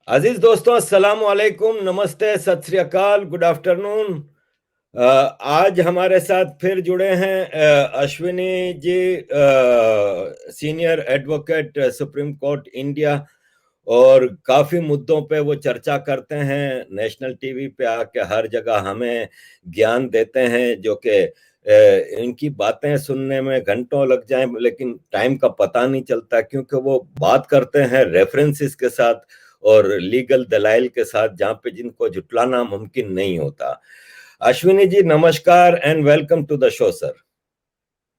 अजीज दोस्तों, अस्सलाम वालेकुम, नमस्ते, सत श्री अकाल, गुड आफ्टरनून। आज हमारे साथ फिर जुड़े हैं Ashwini ji, senior advocate, supreme court India. और काफी मुद्दों पे वो चर्चा करते हैं, नेशनल टीवी पे आके हर जगह हमें ज्ञान देते हैं, जो कि इनकी बातें सुनने में घंटों लग जाएं, लेकिन टाइम का पता नहीं चलता, क्योंकि वो बात करते हैं रेफरेंसेस के साथ और लीगल दलाइल के साथ, जहां पे जिनको जुटलाना मुमकिन नहीं होता। अश्विनी जी, नमस्कार and welcome to the show sir.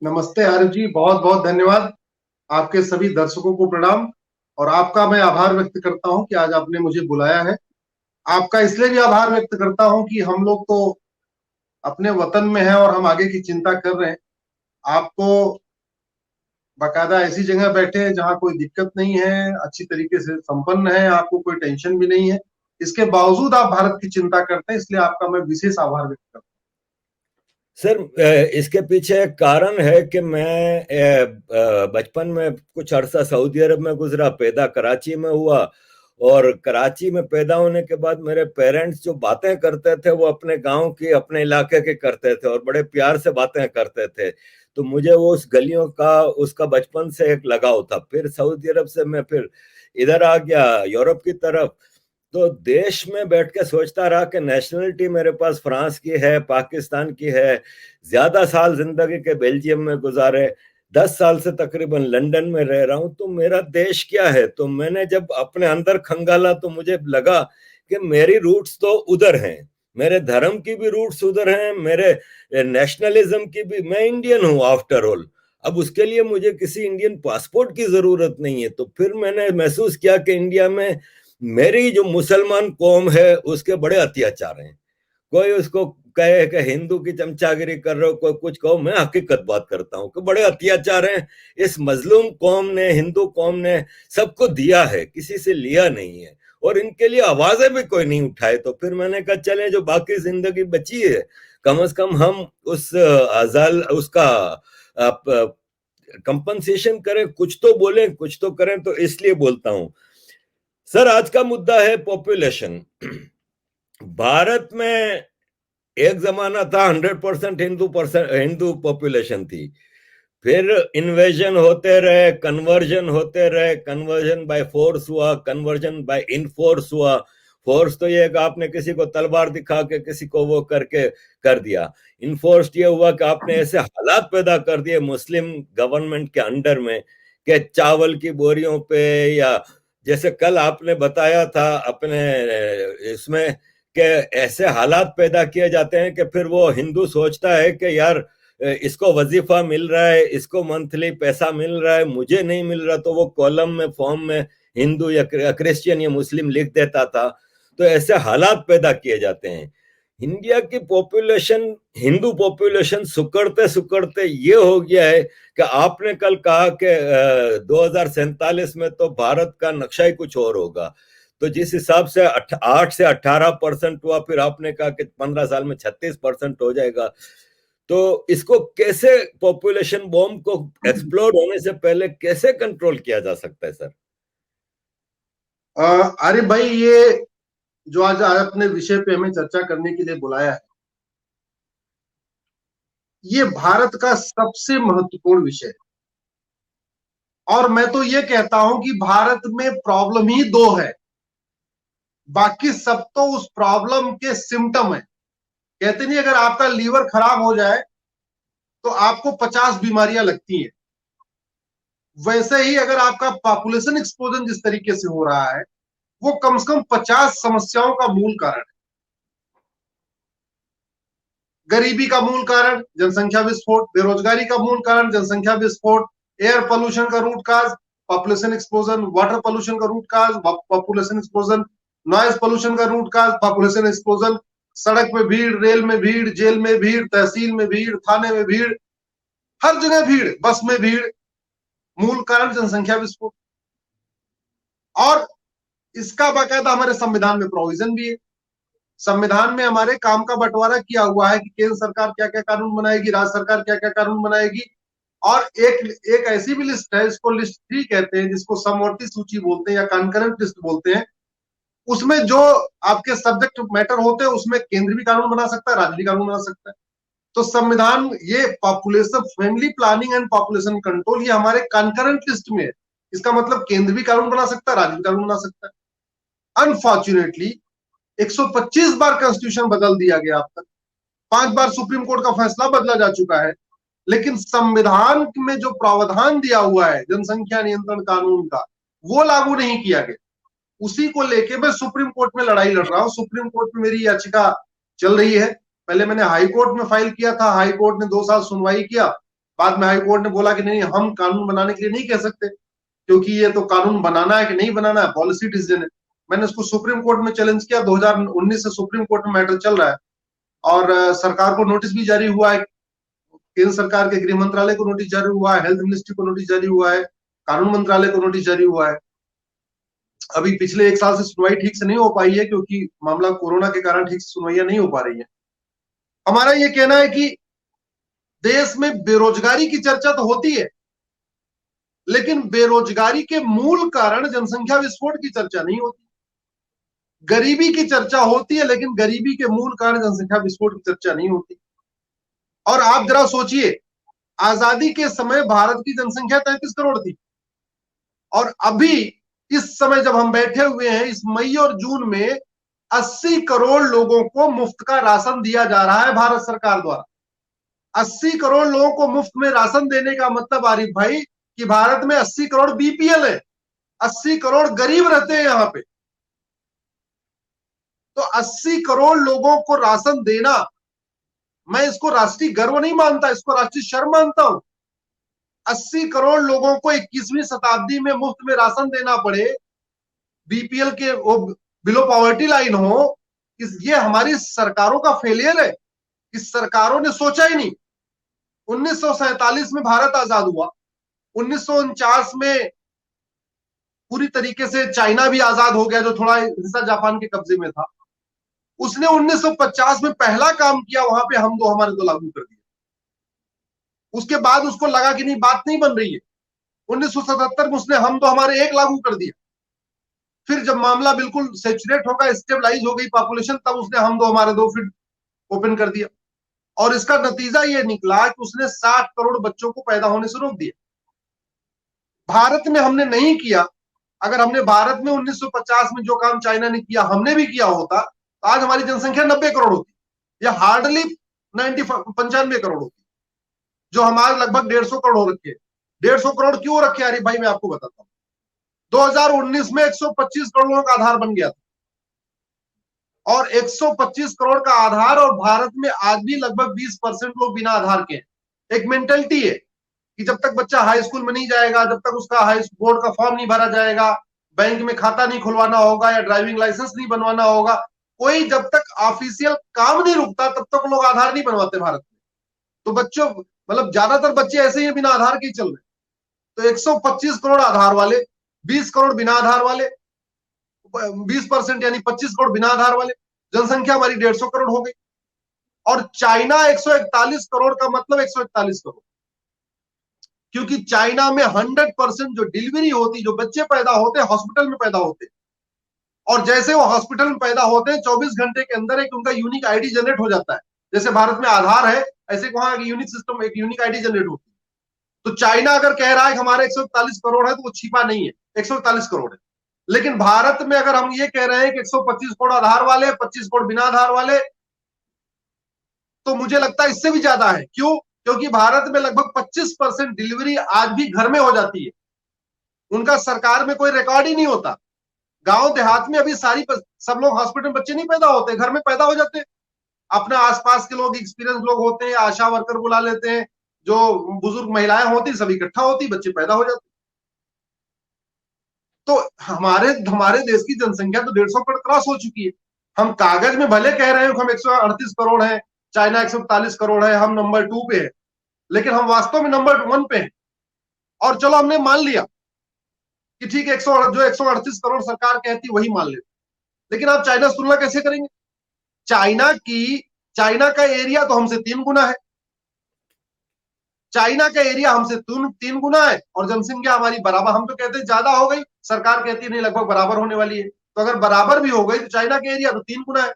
नमस्ते आरिफ जी, बहुत बहुत धन्यवाद। आपके सभी दर्शकों को प्रणाम। और आपका मैं आभार व्यक्त करता हूं कि आज आपने मुझे बुलाया है। आपका इसलिए भी आभार व्यक्त करता हूं कि हम लोग तो अपने वतन में हैं और हम आगे की चिंता कर रहे हैं। आप तो बाकायदा ऐसी जगह बैठे हैं जहां कोई दिक्कत नहीं है, अच्छी तरीके से संपन्न है, आपको कोई टेंशन भी नहीं है। इसके बावजूद आप भारत की चिंता करते हैं, इसलिए आपका मैं विशेष आभार व्यक्त करता सर, इसके पीछे एक कारण है कि मैं बचपन में कुछ अरसा सऊदी अरब में गुजरा, पैदा कराची में हुआ। और कराची में पैदा होने के बाद मेरे पेरेंट्स जो बातें करते थे वो अपने गांव की, अपने इलाके के करते थे और बड़े प्यार से बातें करते थे। तो मुझे वो उस गलियों का, उसका बचपन से एक लगाव था। फिर सऊदी अरब से मैं फिर इधर आ गया, यूरोप की तरफ। तो देश में बैठ के सोचता रहा कि नेशनलिटी मेरे पास फ्रांस की है, पाकिस्तान की है। ज्यादा साल जिंदगी के बेल्जियम में गुजारे, 10 साल से तकरीबन लंदन में रह रहा हूं। तो मेरा देश क्या है? तो मैंने जब अपने अंदर खंगाला तो मुझे लगा कि मेरी रूट्स तो उधर हैं, मेरे धर्म की भी रूट्स उधर हैं, मेरे नेशनलिज्म की भी। मैं इंडियन हूं आफ्टर ऑल। अब उसके लिए मुझे किसी इंडियन पासपोर्ट की जरूरत नहीं है। तो फिर मैंने महसूस किया कि इंडिया में मेरी जो मुसलमान कौम है उसके बड़े अत्याचार हैं। कोई उसको कहे कि हिंदू की चमचागिरी कर रहे हो, कोई कुछ कहो, मैं हकीकत बात करता हूं कि बड़े अत्याचार हैं। इस मजलूम कौम ने, हिंदू कौम ने सबको दिया है, किसी से लिया नहीं है, और इनके लिए आवाजें भी कोई नहीं उठाए। तो फिर मैंने कहा चले, जो बाकी जिंदगी बची है, कम से कम हम उस अजाल उसका कंपनसेशन करें, कुछ तो बोलें, कुछ तो करें। तो इसलिए बोलता हूं सर, आज का मुद्दा है पॉपुलेशन। भारत में एक जमाना था 100% हिंदू पॉपुलेशन थी। फिर इन्वेजन होते रहे, कन्वर्जन होते रहे, कन्वर्जन बाय फोर्स हुआ, कन्वर्जन बाय इनफोर्स हुआ। फोर्स तो ये कि आपने किसी को तलवार दिखा के किसी को वो करके कर दिया। इनफोर्स ये हुआ कि आपने ऐसे हालात पैदा कर दिए मुस्लिम गवर्नमेंट के अंडर में कि चावल की बोरियों पे, या जैसे कल आपने बताया था अपने इसमें, कि ऐसे हालात पैदा किए जाते हैं कि फिर वो हिंदू सोचता है कि यार इसको वजीफा मिल रहा है, इसको मंथली पैसा मिल रहा है, मुझे नहीं मिल रहा। तो वो कॉलम में, फॉर्म में हिंदू या क्रिश्चियन या मुस्लिम लिख देता था। तो ऐसे हालात पैदा किए जाते हैं। इंडिया की पॉपुलेशन, हिंदू पॉपुलेशन सुकड़ते सुकड़ते ये हो गया है कि आपने कल कहा कि 2047 में तो भारत का नक्शा ही कुछ और होगा। तो जिस हिसाब से 8 से 18% हुआ, फिर आपने कहा कि 15 साल में 36% हो जाएगा। तो इसको कैसे, पॉपुलेशन बॉम्ब को हूं। एक्सप्लोड होने से पहले कैसे कंट्रोल किया जा सकता है सर? आरिफ भाई, ये जो आज अपने विषय पे हमें चर्चा करने के लिए बुलाया है, ये भारत का सबसे महत्वपूर्ण विषय है। और मैं तो ये कहता हूं कि भारत में प्रॉब्लम ही दो है, बाकी सब तो उस प्रॉब्लम के सिम्टम है। कहते नहीं, अगर आपका लीवर खराब हो जाए तो आपको 50 बीमारियां लगती हैं। वैसे ही अगर आपका पॉपुलेशन एक्सप्लोजन जिस तरीके से हो रहा है, वो कम से कम 50 समस्याओं का मूल कारण है। गरीबी का मूल कारण जनसंख्या विस्फोट, बेरोजगारी का मूल कारण जनसंख्या विस्फोट, एयर पोल्यूशन का root cause population explosion, water pollution का root cause population explosion, noise pollution का रूट काज पॉपुलेशन एक्सप्लोजन, सड़क में भीड़, रेल में भीड़, जेल में भीड़, तहसील में भीड़, थाने में भीड़, हर जगह भीड़, बस में भीड़, मूल कारण जनसंख्या विस्फोट। और इसका बाकायदा हमारे संविधान में प्रोविजन भी है। संविधान में हमारे काम का बंटवारा किया हुआ है कि केंद्र सरकार क्या क्या कानून बनाएगी, राज्य सरकार क्या क्या कानून बनाएगी। और एक ऐसी भी लिस्ट है, इसको लिस्ट 3 कहते हैं, जिसको समवर्ती सूची बोलते हैं या कंकरेंट लिस्ट बोलते हैं। उसमें जो आपके सब्जेक्ट मैटर होते हैं उसमें केंद्र भी कानून बना सकता है, राज्य भी कानून बना सकता है। तो संविधान, ये population family planning and population control, ये हमारे कंकरेंट लिस्ट में है। इसका मतलब केंद्र भी कानून बना सकता है, राज्य भी कानून बना सकता है। अनफॉर्चुनेटली 125 बार कॉन्स्टिट्यूशन बदल दिया गया अब तक, 5 बार सुप्रीम कोर्ट का फैसला बदला जा चुका है, लेकिन संविधान में जो प्रावधान दिया हुआ है जनसंख्या नियंत्रण कानून का, वो लागू नहीं किया गया। उसी को लेके मैं सुप्रीम कोर्ट में लड़ाई लड़ रहा हूं। सुप्रीम कोर्ट में मेरी याचिका चल रही है। पहले मैंने हाई कोर्ट में फाइल किया था, हाई कोर्ट ने 2 साल सुनवाई किया। बाद में हाई कोर्ट ने बोला कि नहीं, हम कानून बनाने के लिए नहीं कह सकते, क्योंकि ये तो कानून बनाना है कि नहीं बनाना है, पॉलिसी डिसीजन है। मैंने उसको सुप्रीम कोर्ट में चैलेंज किया। 2019 से सुप्रीम कोर्ट में मैटर चल रहा है और सरकार को नोटिस भी जारी हुआ है। केंद्र सरकार के गृह मंत्रालय को नोटिस जारी हुआ है, हेल्थ मिनिस्ट्री को नोटिस जारी हुआ है, कानून मंत्रालय को नोटिस जारी हुआ है। अभी पिछले 1 साल से सुनवाई ठीक से नहीं हो पाई है, क्योंकि मामला कोरोना के कारण ठीक से सुनवाइयां नहीं हो पा रही है। हमारा ये कहना है कि देश में बेरोजगारी की चर्चा तो होती है, लेकिन बेरोजगारी के मूल कारण जनसंख्या विस्फोट की चर्चा नहीं होती। गरीबी की चर्चा होती है, लेकिन गरीबी के मूल कारण जनसंख्या विस्फोट की चर्चा नहीं होती। और आप जरा सोचिए, आजादी के समय भारत की जनसंख्या 33 करोड़ थी, और अभी इस समय जब हम बैठे हुए हैं, इस मई और जून में 80 करोड़ लोगों को मुफ्त का राशन दिया जा रहा है भारत सरकार द्वारा। 80 करोड़ लोगों को मुफ्त में राशन देने का मतलब, आरिफ भाई, कि भारत में 80 करोड़ बीपीएल है, 80 करोड़ गरीब रहते हैं यहां पे। तो 80 करोड़ लोगों को राशन देना, मैं इसको राष्ट्रीय गर्व नहीं मानता, इसको राष्ट्रीय शर्म मानता हूं। 80 करोड़ लोगों को 21वीं शताब्दी में मुफ्त में राशन देना पड़े, बीपीएल के वो बिलो पॉवर्टी लाइन हो, ये हमारी सरकारों का फेलियर है। इस सरकारों ने सोचा ही नहीं। 1947 में भारत आजाद हुआ, 1949 में पूरी तरीके से चाइना भी आजाद हो गया, जो थोड़ा हिस्सा जापान के कब्जे में था। उसने 1950 में पहला काम किया, वहां पे हम दो हमारे दो लागू कर दिया। उसके बाद उसको लगा कि नहीं, बात नहीं बन रही है। 1977 में उसने हम दो हमारे एक लागू कर दिया। फिर जब मामला बिल्कुल सेचुरेट होगा, स्टेबलाइज हो गई पॉपुलेशन, तब उसने हम दो हमारे दो फिर ओपन कर दिया। और इसका नतीजा ये निकला कि उसने 60 करोड़ बच्चों को पैदा होने से रोक दिया। भारत में हमने नहीं किया। अगर हमने भारत में 1950 में जो काम चाइना ने किया हमने भी किया होता, तो आज हमारी जनसंख्या 90 करोड़ होती, या हार्डली 95 करोड़ होती, जो हमारे लगभग 150 करोड़ हो रखे। 150 करोड़ क्यों रखे, अरे भाई मैं आपको बताता हूँ। 2019 में 125 करोड़ का आधार बन गया था, और 125 करोड़ का आधार, और भारत में आज भी लगभग 20% लोग बिना आधार के हैं। एक मेंटेलिटी है कि जब तक बच्चा हाई स्कूल में नहीं जाएगा, जब तक उसका हाई बोर्ड का फॉर्म नहीं भरा जाएगा, बैंक में खाता नहीं खुलवाना होगा, या ड्राइविंग लाइसेंस नहीं बनवाना होगा, कोई जब तक ऑफिशियल काम नहीं रुकता, तब तक लोग आधार नहीं बनवाते भारत में। तो बच्चों, मतलब ज्यादातर बच्चे ऐसे ही बिना आधार के ही चल रहे। तो 125 करोड़ आधार वाले, 20 करोड़ बिना आधार वाले, 20% यानी 25 करोड़ बिना आधार वाले, जनसंख्या हमारी 150 करोड़ हो गई। और चाइना 141 करोड़ का मतलब 141 करोड़, क्योंकि चाइना में 100% जो डिलीवरी होती, जो बच्चे पैदा होते हैं हॉस्पिटल में पैदा होते हैं, और जैसे वो हॉस्पिटल में पैदा होते हैं 24 घंटे के अंदर एक उनका यूनिक आईडी जनरेट हो जाता है। जैसे भारत में आधार है, ऐसे वहां यूनिक सिस्टम, एक यूनिक आईडी जनरेट होती है। तो चाइना अगर कह रहा है कि हमारे 141 करोड़ है, तो वो छिपा नहीं है, 141 करोड़ है। लेकिन भारत में अगर हम ये कह रहे हैं कि 125 करोड़ आधार वाले, 25 करोड़ बिना आधार वाले, तो मुझे लगता है इससे भी ज्यादा है। क्यों? क्योंकि भारत में लगभग 25% डिलीवरी आज भी घर में हो जाती है, उनका सरकार में कोई रिकॉर्ड ही नहीं होता। गांव देहात में अभी सब लोग हॉस्पिटल में बच्चे नहीं पैदा होते, घर में पैदा हो जाते हैं। अपने आसपास के लोग, एक्सपीरियंस लोग होते हैं, आशा वर्कर बुला लेते हैं, जो बुजुर्ग महिलाएं होती, सब इकट्ठा होती, बच्चे पैदा हो जाते। तो हमारे हमारे देश की जनसंख्या तो 150 करोड़ क्रॉस हो चुकी है। हम कागज में भले कह रहे हैं कि हम 138 करोड़ है, चाइना 141 करोड़ है, हम नंबर 2 पे है, लेकिन हम वास्तव में नंबर 1 पे हैं। और चलो हमने मान लिया कि ठीक है, जो 138 करोड़ सरकार कहती वही मान ले, लेकिन आप चाइना से तुलना कैसे करेंगे? चाइना का एरिया तो हमसे 3 गुना है, चाइना का एरिया हमसे 3 गुना है, और जनसंख्या हमारी बराबर। हम तो कहते हैं ज्यादा हो गई, सरकार कहती है नहीं, लगभग बराबर होने वाली है। तो अगर बराबर भी हो गई तो चाइना के एरिया तो 3 गुना है।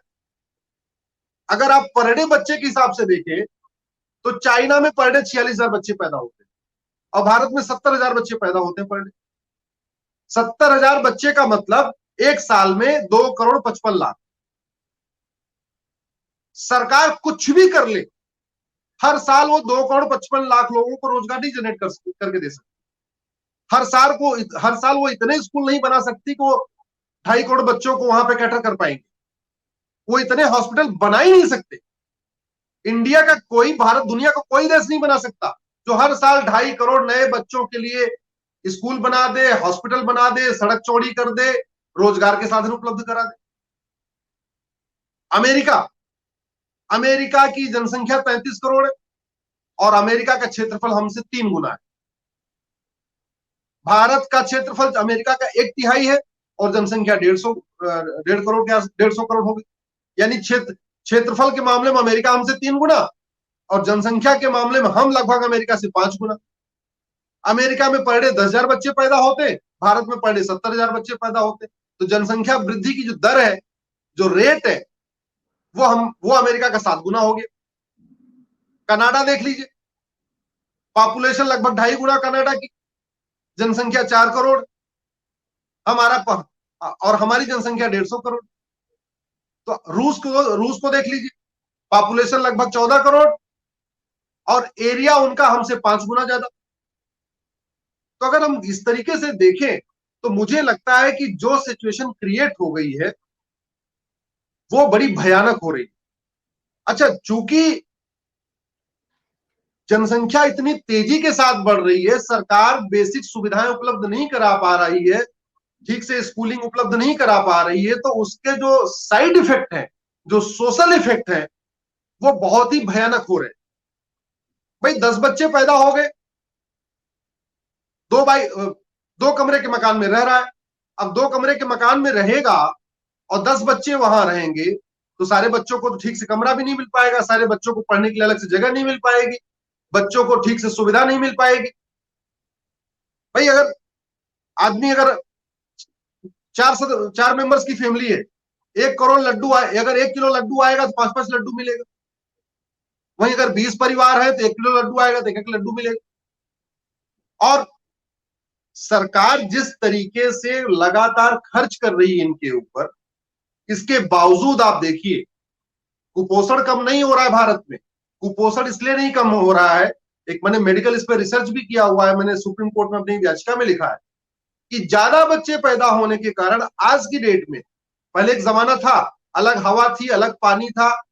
अगर आप पर डे बच्चे के हिसाब से देखें तो चाइना में पर डे 46,000 बच्चे पैदा होते हैं और भारत में 70,000 बच्चे पैदा होते हैं पर डे। 70,000 बच्चे का मतलब एक साल में 2,55,00,000। सरकार कुछ भी कर ले, हर साल वो 2,55,00,000 लोगों को रोजगार नहीं जनरेट करके दे सकती। हर साल वो इतने स्कूल नहीं बना सकती कि वो 2.5 करोड़ बच्चों को वहां पे कैटर कर पाएंगे। वो इतने हॉस्पिटल बना ही नहीं सकते। इंडिया का कोई, भारत दुनिया का कोई देश नहीं बना सकता जो हर साल 2.5 करोड़ नए बच्चों के लिए स्कूल बना दे, हॉस्पिटल बना दे, सड़क चौड़ी कर दे, रोजगार के साधन उपलब्ध करा दे। अमेरिका की जनसंख्या 33 करोड़ है और अमेरिका का क्षेत्रफल हमसे 3 गुना है। भारत का क्षेत्रफल अमेरिका का 1/3 है और जनसंख्या 1.5 करोड़ होगी। यानी क्षेत्रफल के मामले में अमेरिका हमसे 3 गुना और जनसंख्या के मामले में हम लगभग अमेरिका से 5 गुना। अमेरिका में पर डे 10,000 बच्चे पैदा होते, भारत में पर डे 70,000 बच्चे पैदा होते। तो जनसंख्या वृद्धि की जो दर है, जो रेट है, वो अमेरिका का 7 गुना हो गया। कनाडा देख लीजिए, पॉपुलेशन लगभग 2.5 गुना कनाडा की, जनसंख्या 4 करोड़, और हमारी जनसंख्या 150 करोड़। तो रूस को देख लीजिए, पॉपुलेशन लगभग 14 करोड़ और एरिया उनका हमसे 5 गुना ज्यादा। तो अगर हम इस तरीके से देखें तो मुझे लगता है कि जो सिचुएशन क्रिएट हो गई है वो बड़ी भयानक हो रही है। अच्छा, चूंकि जनसंख्या इतनी तेजी के साथ बढ़ रही है, सरकार बेसिक सुविधाएं उपलब्ध नहीं करा पा रही है, ठीक से स्कूलिंग उपलब्ध नहीं करा पा रही है, तो उसके जो साइड इफेक्ट है, जो सोशल इफेक्ट है, वो बहुत ही भयानक हो रहे हैं। भाई 10 बच्चे पैदा हो गए, 2 कमरे के मकान में रह रहा है। अब 2 कमरे के मकान में रहेगा और 10 बच्चे वहां रहेंगे तो सारे बच्चों को तो ठीक से कमरा भी नहीं मिल पाएगा, सारे बच्चों को पढ़ने के लिए अलग से जगह नहीं मिल पाएगी, बच्चों को ठीक से सुविधा नहीं मिल पाएगी। भाई अगर आदमी, अगर 4 मेंबर्स की फैमिली है, 1 करोड़ लड्डू आए, अगर 1 किलो लड्डू आएगा तो 5-5 लड्डू मिलेगा। वहीं अगर 20 परिवार है तो 1 किलो लड्डू आएगा तो 1 लड्डू मिलेगा। और सरकार जिस तरीके से लगातार खर्च कर रही है इनके ऊपर, इसके बावजूद आप देखिए कुपोषण कम नहीं हो रहा है भारत में। कुपोषण इसलिए नहीं कम हो रहा है, एक मैंने मेडिकल इस पर रिसर्च भी किया हुआ है, मैंने सुप्रीम कोर्ट में अपनी याचिका में लिखा है कि ज्यादा बच्चे पैदा होने के कारण आज की डेट में, पहले एक जमाना था, अलग हवा थी, अलग पानी था,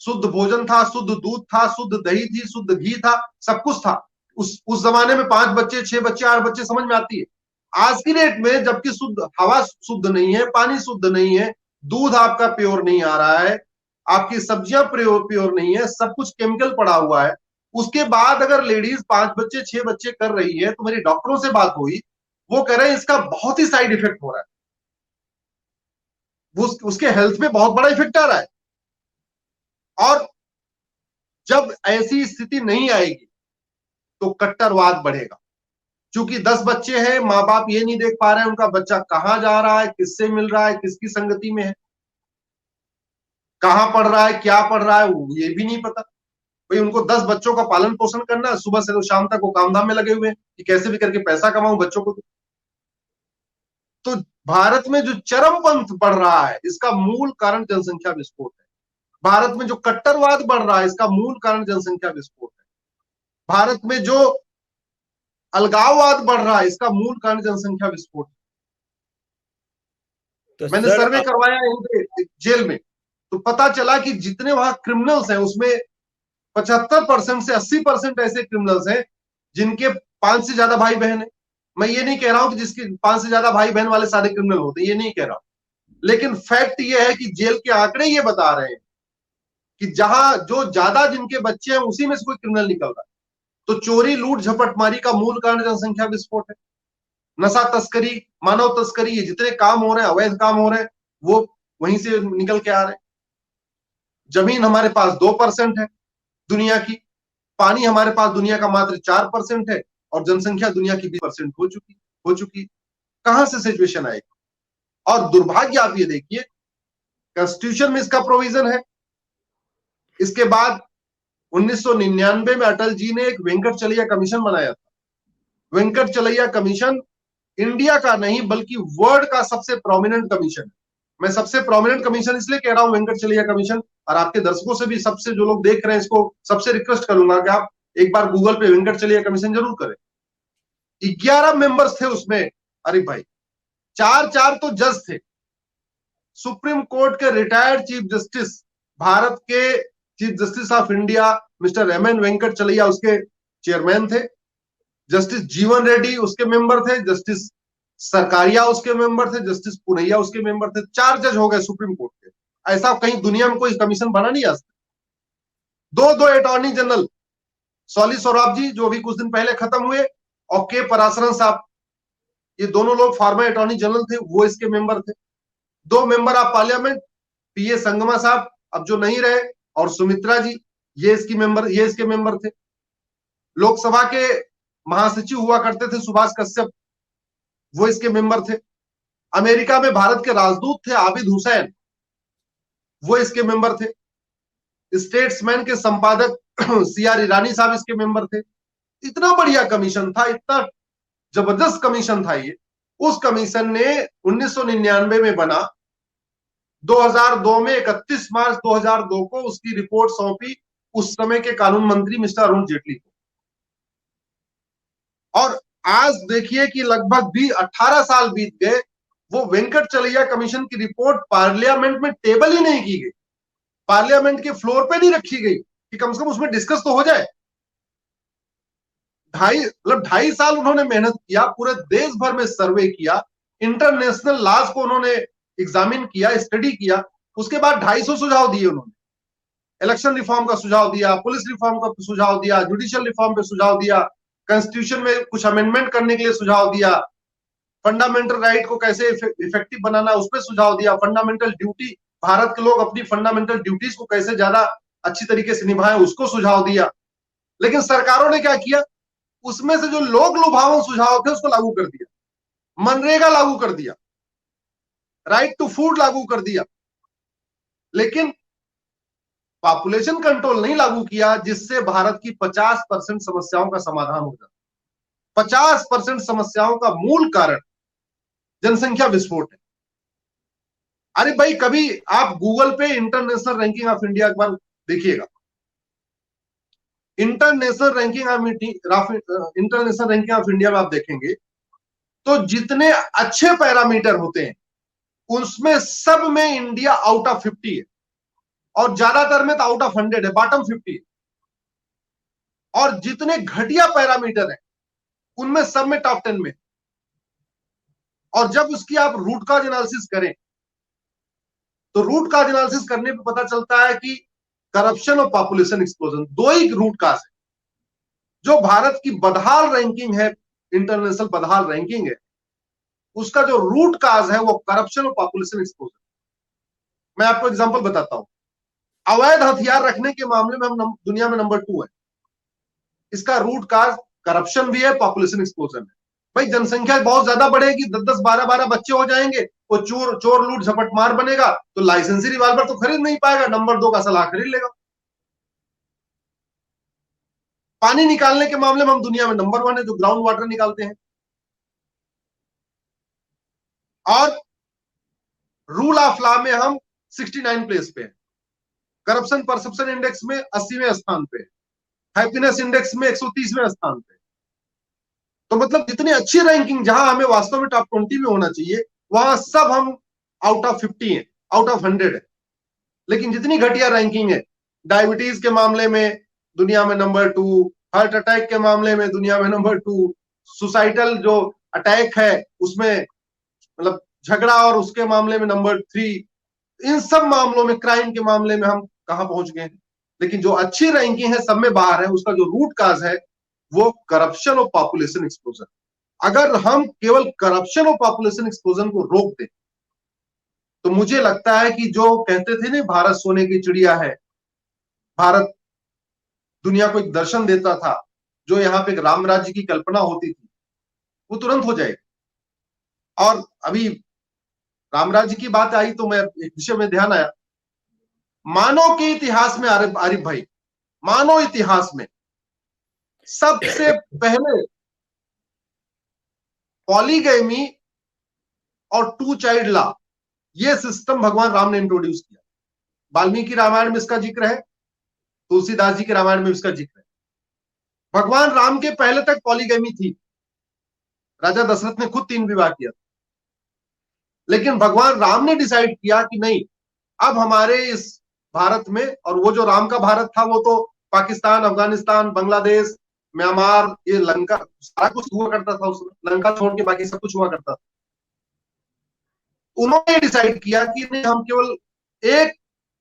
शुद्ध भोजन था, शुद्ध दूध था, शुद्ध दही थी, शुद्ध घी था, सब कुछ था। उस जमाने में 5 बच्चे, 6 बच्चे, 8 बच्चे समझ में आती है। आज की डेट में जबकि शुद्ध हवा शुद्ध नहीं है, पानी शुद्ध नहीं है, दूध आपका प्योर नहीं आ रहा है, आपकी सब्जियां प्योर नहीं है, सब कुछ केमिकल पड़ा हुआ है, उसके बाद अगर लेडीज 5 बच्चे 6 बच्चे कर रही है, तो मेरी डॉक्टरों से बात हुई, वो कह रहे हैं इसका बहुत ही साइड इफेक्ट हो रहा है, उसके हेल्थ पे बहुत बड़ा इफेक्ट आ रहा है। और जब ऐसी स्थिति नहीं आएगी तो कट्टरवाद बढ़ेगा। क्योंकि 10 बच्चे हैं, माँ बाप ये नहीं देख पा रहे हैं उनका बच्चा कहां जा रहा है, किससे मिल रहा है, किसकी संगति में है, कहां पढ़ रहा है, क्या पढ़ रहा है, ये भी नहीं पता। भाई उनको 10 बच्चों का पालन पोषण करना है, सुबह से तो शाम तक वो काम धाम में लगे हुए हैं कि कैसे भी करके पैसा कमाऊं बच्चों को। तो भारत में जो चरमपंथ बढ़ रहा है, इसका मूल कारण जनसंख्या विस्फोट है। भारत में जो कट्टरवाद बढ़ रहा है, इसका मूल कारण जनसंख्या विस्फोट है। भारत में जो अलगाववाद बढ़ रहा है, इसका मूल कारण जनसंख्या विस्फोट है। तो मैंने सर सर्वे करवाया यहीं पे जेल में, तो पता चला कि जितने वहां क्रिमिनल्स हैं उसमें 75% से 80% ऐसे क्रिमिनल्स हैं जिनके 5 से ज्यादा भाई बहन है। मैं ये नहीं कह रहा हूं कि जिसके 5 से ज्यादा भाई बहन वाले सारे क्रिमिनल होते, ये नहीं कह रहा हूं, लेकिन फैक्ट ये है कि जेल के आंकड़े ये बता रहे हैं कि जहां जो ज्यादा जिनके बच्चे हैं उसी में से कोई क्रिमिनल निकल रहा है। तो चोरी, लूट, झपटमारी का मूल कारण जनसंख्या विस्फोट है। नशा तस्करी, मानव तस्करी, ये जितने काम हो रहे हैं, अवैध काम हो रहे हैं, वो वहीं से निकल के आ रहे हैं। जमीन हमारे पास 2% है दुनिया की, पानी हमारे पास दुनिया का मात्र 4% है और जनसंख्या दुनिया की 20% हो चुकी। कहां से सिचुएशन आएगी? और दुर्भाग्य आप ये देखिए, कॉन्स्टिट्यूशन में इसका प्रोविजन है। इसके बाद 1999 में अटल जी ने एक वेंकट चलैया कमीशन बनाया था। वेंकट चलैया कमीशन इंडिया का नहीं बल्कि वर्ल्ड का सबसे प्रोमिनेंट कमीशन है। मैं सबसे प्रोमिनेंट कमीशन इसलिए कह रहा हूं वेंकट चलैया कमीशन, और आपके दर्शकों से भी, सबसे जो लोग देख रहे हैं इसको, सबसे रिक्वेस्ट करूंगा कि आप एक बार गूगल पे वेंकट चलैया कमीशन जरूर करें। 11 मेंबर्स थे उसमें। अरे भाई, चार चार तो जज थे। सुप्रीम कोर्ट के रिटायर्ड चीफ जस्टिस, भारत के chief justice of India mister M N Venkatachaliah उसके चेयरमैन थे। जस्टिस जीवन रेड्डी उसके मेंबर थे। जस्टिस सरकारिया उसके मेंबर थे। जस्टिस पुनैया उसके मेंबर थे। 4 जज हो गए सुप्रीम कोर्ट के। ऐसा कहीं दुनिया में कोई कमीशन बना नहीं आज तक। दो अटॉर्नी जनरल, सॉली सोराब जी जो अभी कुछ दिन पहले खत्म हुए, और के पराशरन साहब, ये दोनों लोग फॉर्मर अटॉर्नी जनरल थे, वो इसके मेंबर थे। 2 मेंबर ऑफ पार्लियामेंट, पीए संगमा साहब अब जो नहीं रहे, और सुमित्रा जी, ये इसके मेंबर थे। लोकसभा के महासचिव हुआ करते थे सुभाष कश्यप, वो इसके मेंबर थे। अमेरिका में भारत के राजदूत थे आबिद हुसैन, वो इसके मेंबर थे। स्टेट्समैन के संपादक सीआर ईरानी साहब इसके मेंबर थे। इतना बढ़िया कमीशन था, इतना जबरदस्त कमीशन था ये। उस कमीशन ने 1999 में बना, 2002 में 31 मार्च 2002 को उसकी रिपोर्ट सौंपी उस समय के कानून मंत्री मिस्टर अरुण जेटली को। और आज देखिए कि लगभग 18 साल बीत गए, वो वेंकट चलैया कमीशन की रिपोर्ट पार्लियामेंट में टेबल ही नहीं की गई, पार्लियामेंट के फ्लोर पे नहीं रखी गई कि कम से कम उसमें डिस्कस तो हो जाए। 2.5 साल उन्होंने मेहनत किया, पूरे देश भर में सर्वे किया, इंटरनेशनल लॉज को उन्होंने एग्जामिन किया, स्टडी किया। उसके बाद 250 सुझाव दिए उन्होंने। इलेक्शन रिफॉर्म का सुझाव दिया, पुलिस रिफॉर्म का सुझाव दिया, जुडिशियल रिफॉर्म पे सुझाव दिया, कॉन्स्टिट्यूशन में कुछ अमेंडमेंट करने के लिए सुझाव दिया, फंडामेंटल राइट को कैसे इफेक्टिव बनाना उस पर सुझाव दिया, फंडामेंटल ड्यूटी, भारत के लोग अपनी फंडामेंटल ड्यूटीज को कैसे ज्यादा अच्छी तरीके से निभाएं उसको सुझाव दिया। लेकिन सरकारों ने क्या किया, उसमें से जो लोक लुभावन सुझाव थे उसको लागू कर दिया। मनरेगा लागू कर दिया, राइट टू फूड लागू कर दिया, लेकिन पॉपुलेशन कंट्रोल नहीं लागू किया, जिससे भारत की 50% समस्याओं का समाधान हो जाता। 50% समस्याओं का मूल कारण जनसंख्या विस्फोट है। अरे भाई, कभी आप गूगल पे इंटरनेशनल रैंकिंग ऑफ इंडिया एक बार देखिएगा। इंटरनेशनल रैंकिंग ऑफ इंडिया में आप देखेंगे तो जितने अच्छे पैरामीटर होते हैं उसमें सब में इंडिया आउट ऑफ 50 है, और ज्यादातर में तो आउट ऑफ 100 है, बॉटम 50 है। और जितने घटिया पैरामीटर है उनमें सब में टॉप 10 में। और जब उसकी आप रूट कॉज एनालिसिस करें तो रूट कॉज एनालिसिस करने पे पता चलता है कि करप्शन और पॉपुलेशन एक्सप्लोजन, दो ही रूट कॉज है। जो भारत की बदहाल रैंकिंग है, इंटरनेशनल बदहाल रैंकिंग है, उसका जो रूट कॉज है वो करप्शन और पॉपुलेशन एक्सप्लोजन। मैं आपको एग्जांपल बताता हूं। अवैध हथियार रखने के मामले में हम दुनिया में नंबर 2 है। इसका रूट कॉज करप्शन भी है, पॉपुलेशन एक्सप्लोजन है। भाई, जनसंख्या बहुत ज्यादा बढ़ेगी, 10-10, 12-12 बच्चे हो जाएंगे, वो चोर लूट झपट मार बनेगा, तो लाइसेंसी रिवाल्वर तो खरीद नहीं पाएगा, नंबर 2 का सलाह खरीद लेगा। पानी निकालने के मामले में हम दुनिया में नंबर 1 है, जो ग्राउंड वाटर निकालते हैं। और रूल ऑफ लॉ में हम 69 प्लेस पे हैं। करप्शन परसेप्शन इंडेक्स में 80वें स्थान पे है। हैप्पीनेस इंडेक्स में 130वें स्थान पे। तो मतलब जितनी अच्छी रैंकिंग, जहां हमें वास्तव में टॉप 20 में होना चाहिए, वहां सब हम आउट ऑफ 50 है, आउट ऑफ 100 है। लेकिन जितनी घटिया रैंकिंग है, डायबिटीज के मामले में दुनिया में नंबर 2, हार्ट अटैक के मामले में दुनिया में नंबर 2, सुसाइडल जो अटैक है उसमें, मतलब झगड़ा और उसके मामले में नंबर 3, इन सब मामलों में, क्राइम के मामले में हम कहां पहुंच गए हैं। लेकिन जो अच्छी रैंकिंग है सब में बाहर है, उसका जो रूट काज है वो करप्शन और पॉपुलेशन एक्सप्लोजन। अगर हम केवल करप्शन और पॉपुलेशन एक्सप्लोजन को रोक दें तो मुझे लगता है कि जो कहते थे ना, भारत सोने की चिड़िया है, भारत दुनिया को एक दर्शन देता था, जो यहाँ पे एक राम राज्य की कल्पना होती थी, वो तुरंत हो जाएगी। और अभी राम राज्य की बात आई तो मैं एक विषय में ध्यान आया, मानव के इतिहास में, आरिफ भाई, मानव इतिहास में सबसे पहले पॉलीगैमी और टू चाइल्ड लॉ, ये सिस्टम भगवान राम ने इंट्रोड्यूस किया। वाल्मीकि रामायण में इसका जिक्र है, तुलसीदास जी के रामायण में इसका जिक्र है। भगवान राम के पहले तक पॉलीगैमी थी, राजा दशरथ ने खुद 3 विवाह किया, लेकिन भगवान राम ने डिसाइड किया कि नहीं, अब हमारे इस भारत में, और वो जो राम का भारत था वो तो पाकिस्तान, अफगानिस्तान, बांग्लादेश, म्यांमार, ये लंका, सारा कुछ हुआ करता था उसमें, लंका छोड़ के बाकी सब कुछ हुआ करता था। उन्होंने डिसाइड किया कि नहीं, हम केवल एक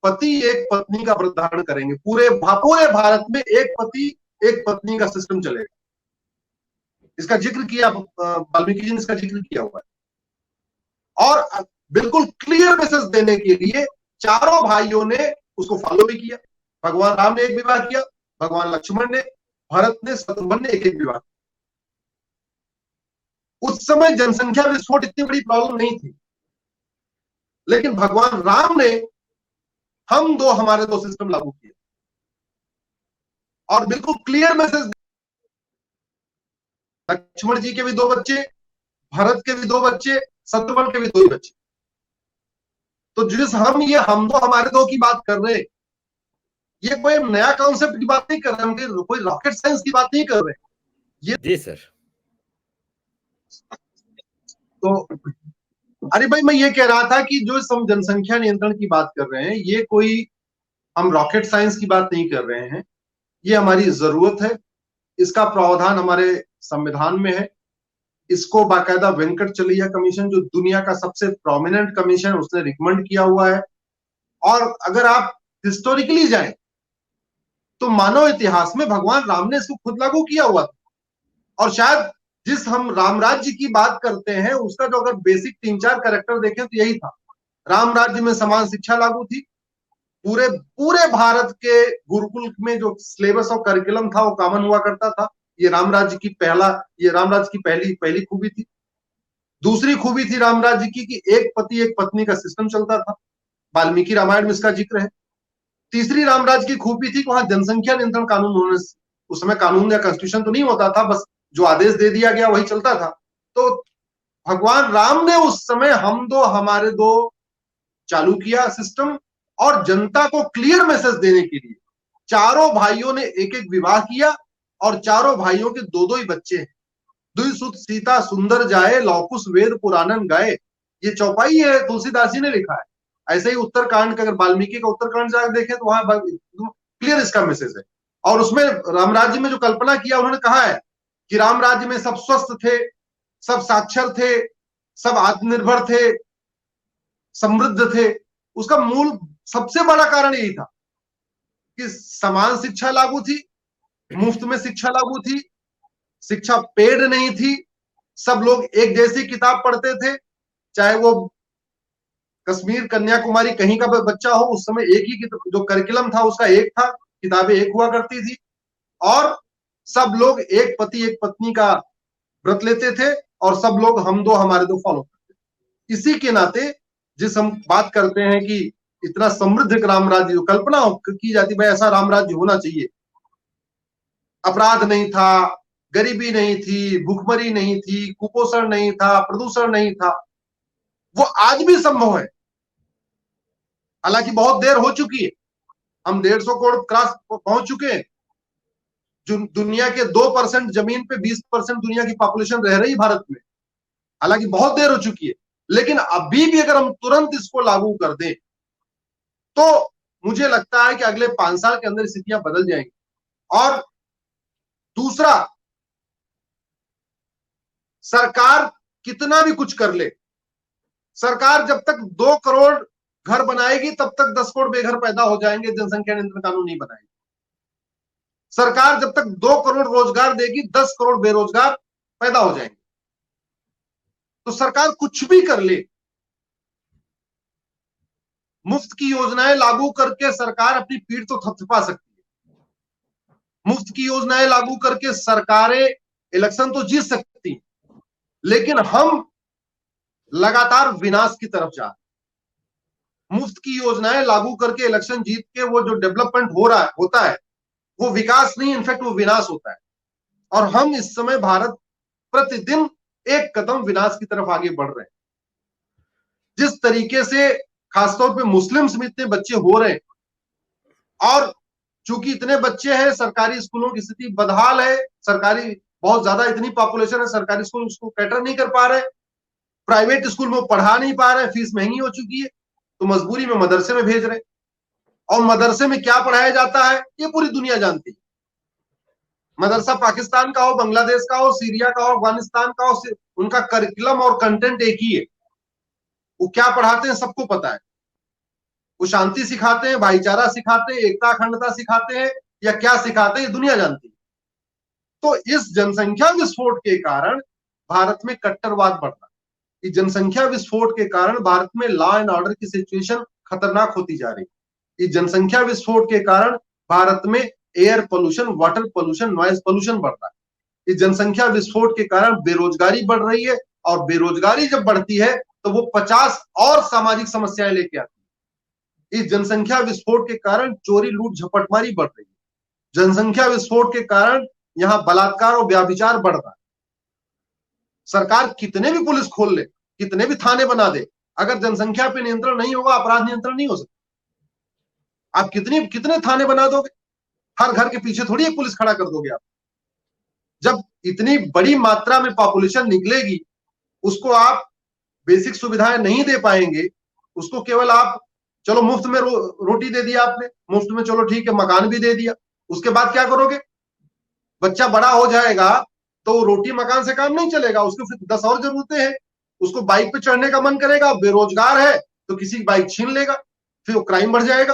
पति एक पत्नी का व्रत धारण करेंगे, पूरे भारत में एक पति एक पत्नी का सिस्टम चलेगा। इसका जिक्र किया वाल्मीकि जी ने, इसका जिक्र किया हुआ है। और बिल्कुल क्लियर मैसेज देने के लिए चारों भाइयों ने उसको फॉलो भी किया। भगवान राम ने एक विवाह किया, भगवान लक्ष्मण ने, भरत ने, शत्रुघ्न ने एक एक विवाह। उस समय जनसंख्या विस्फोट इतनी बड़ी प्रॉब्लम नहीं थी, लेकिन भगवान राम ने हम दो हमारे दो सिस्टम लागू किए और बिल्कुल क्लियर मैसेज, लक्ष्मण जी के भी 2 बच्चे, भरत के भी 2 बच्चे, शत्रुघ्न के भी 2 बच्चे। तो जिस हम दो हमारे दो की बात कर रहे हैं, ये कोई नया कॉन्सेप्ट की बात नहीं कर रहे, हम कोई रॉकेट साइंस की बात नहीं कर रहे। ये जी सर। तो अरे भाई, मैं ये कह रहा था कि जो हम जनसंख्या नियंत्रण की बात कर रहे हैं, ये कोई हम रॉकेट साइंस की बात नहीं कर रहे हैं, ये हमारी जरूरत है। इसका प्रावधान हमारे संविधान में है। इसको बाकायदा वेंकट चलैया कमीशन, जो दुनिया का सबसे प्रोमिनेंट कमीशन, उसने रिकमेंड किया हुआ है। और अगर आप हिस्टोरिकली जाएं तो मानव इतिहास में भगवान राम ने इसको खुद लागू किया हुआ था। और शायद जिस हम राम राज्य की बात करते हैं, उसका जो अगर बेसिक 3-4 कैरेक्टर देखें तो यही था। राम राज्य में समान शिक्षा लागू थी, पूरे भारत के गुरुकुल में जो सिलेबस और करिकुलम था वो कॉमन हुआ करता था। ये राम राज्य की पहली खूबी थी। दूसरी खूबी थी राम राज्य की कि एक पति एक पत्नी का सिस्टम चलता था, वाल्मीकि रामायण में इसका जिक्र है। तीसरी राम राज्य की खूबी थी कि वहां जनसंख्या नियंत्रण कानून होने, उस समय कानून या कॉन्स्टिट्यूशन तो नहीं होता था, बस जो आदेश दे दिया गया वही चलता था। तो भगवान राम ने उस समय हम दो हमारे दो चालू किया सिस्टम, और जनता को क्लियर मैसेज देने के लिए चारों भाइयों ने एक एक विवाह किया, और चारों भाइयों के 2-2 ही बच्चे हैं। दुई सुत सीता सुंदर जाए, लौकुश वेद पुराणन गाए, ये चौपाई है, तुलसीदास जी ने लिखा है। ऐसे ही उत्तरकांड का, अगर वाल्मीकि का उत्तरकांड जाकर देखें तो वहां क्लियर इसका मैसेज है। और उसमें राम राज्य में जो कल्पना किया, उन्होंने कहा है कि राम राज्य में सब स्वस्थ थे, सब साक्षर थे, सब आत्मनिर्भर थे, समृद्ध थे। उसका मूल सबसे बड़ा कारण यही था कि समान शिक्षा लागू थी, मुफ्त में शिक्षा लागू थी, शिक्षा पेड नहीं थी, सब लोग एक जैसी किताब पढ़ते थे, चाहे वो कश्मीर कन्याकुमारी कहीं का बच्चा हो। उस समय एक ही जो करिकुलम था उसका एक था, किताबें एक हुआ करती थी, और सब लोग एक पति एक पत्नी का व्रत लेते थे, और सब लोग हम दो हमारे दो फॉलो करते थे। इसी के नाते जिस हम बात करते हैं कि इतना समृद्ध राम राज्य, जो कल्पना की जाती है ऐसा राम राज्य होना चाहिए, अपराध नहीं था, गरीबी नहीं थी, भूखमरी नहीं थी, कुपोषण नहीं था, प्रदूषण नहीं था, वो आज भी संभव है। हालांकि बहुत देर हो चुकी है, हम 150 करोड़ क्रॉस पहुंच चुके हैं। जो दुनिया के 2% जमीन पे 20% दुनिया की पॉपुलेशन रह रही भारत में, हालांकि बहुत देर हो चुकी है, लेकिन अभी भी अगर हम तुरंत इसको लागू कर दें तो मुझे लगता है कि अगले 5 साल के अंदर स्थितियां बदल जाएंगी। और दूसरा, सरकार कितना भी कुछ कर ले, सरकार जब तक 2 करोड़ घर बनाएगी तब तक 10 करोड़ बेघर पैदा हो जाएंगे, जनसंख्या नियंत्रण कानून नहीं बनाएगी। सरकार जब तक 2 करोड़ रोजगार देगी, 10 करोड़ बेरोजगार पैदा हो जाएंगे। तो सरकार कुछ भी कर ले, मुफ्त की योजनाएं लागू करके सरकार अपनी पीठ तो थपथपा सकती है, मुफ्त की योजनाएं लागू करके सरकारें इलेक्शन तो जीत सकती हैं, लेकिन हम लगातार विनाश की तरफ जा रहे। मुफ्त की योजनाएं लागू करके इलेक्शन जीत के वो जो डेवलपमेंट हो रहा है होता है वो विकास नहीं, इनफैक्ट वो विनाश होता है। और हम इस समय भारत प्रतिदिन एक कदम विनाश की तरफ आगे बढ़ रहे हैं। जिस तरीके से खासतौर पे मुस्लिम्स में इतने बच्चे हो रहे हैं, और चूंकि इतने बच्चे हैं सरकारी स्कूलों की स्थिति बदहाल है, सरकारी बहुत ज्यादा इतनी पॉपुलेशन है, सरकारी स्कूल उसको कैटर नहीं कर पा रहे, प्राइवेट स्कूल में पढ़ा नहीं पा रहे, फीस महंगी हो चुकी है, तो मजबूरी में मदरसे में भेज रहे। और मदरसे में क्या पढ़ाया जाता है ये पूरी दुनिया जानती है। मदरसा पाकिस्तान का हो, बांग्लादेश का हो, सीरिया का हो, अफगानिस्तान का हो, उनका करिकुलम और कंटेंट एक ही है। वो क्या पढ़ाते हैं सबको पता है। वो शांति सिखाते हैं, भाईचारा सिखाते हैं, एकता अखंडता सिखाते हैं, या क्या सिखाते हैं ये दुनिया जानती है। तो इस जनसंख्या विस्फोट के कारण भारत में कट्टरवाद बढ़ रहा है। इस जनसंख्या विस्फोट के कारण भारत में लॉ एंड ऑर्डर की सिचुएशन खतरनाक होती जा रही है। इस जनसंख्या विस्फोट के कारण भारत में air pollution, water pollution, noise pollution बढ़ रहा है। इस जनसंख्या विस्फोट के कारण बेरोजगारी बढ़ रही है, और बेरोजगारी जब बढ़ती है तो वो 50 और सामाजिक समस्याएं लेके आती है। इस जनसंख्या विस्फोट के कारण चोरी, लूट, झपटमारी बढ़ रही है। जनसंख्या विस्फोट के कारण यहां बलात्कार और व्यभिचार बढ़ रहा है। सरकार कितने भी पुलिस खोल ले, कितने भी थाने बना दे, अगर जनसंख्या पे नियंत्रण नहीं होगा, अपराध नियंत्रण नहीं हो सकता। आप कितने थाने बना दोगे? हर घर के पीछे थोड़ी एक पुलिस खड़ा कर दोगे आप। जब इतनी बड़ी मात्रा में पॉपुलेशन निकलेगी, उसको आप बेसिक सुविधाएं नहीं दे पाएंगे। उसको केवल आप चलो मुफ्त में रोटी दे दिया आपने, मुफ्त में चलो ठीक है मकान भी दे दिया, उसके बाद क्या करोगे? बच्चा बड़ा हो जाएगा तो रोटी मकान से काम नहीं चलेगा, उसको फिर 10 और जरूरतें हैं। उसको बाइक पे चढ़ने का मन करेगा, बेरोजगार है तो किसी की बाइक छीन लेगा, फिर वो क्राइम बढ़ जाएगा,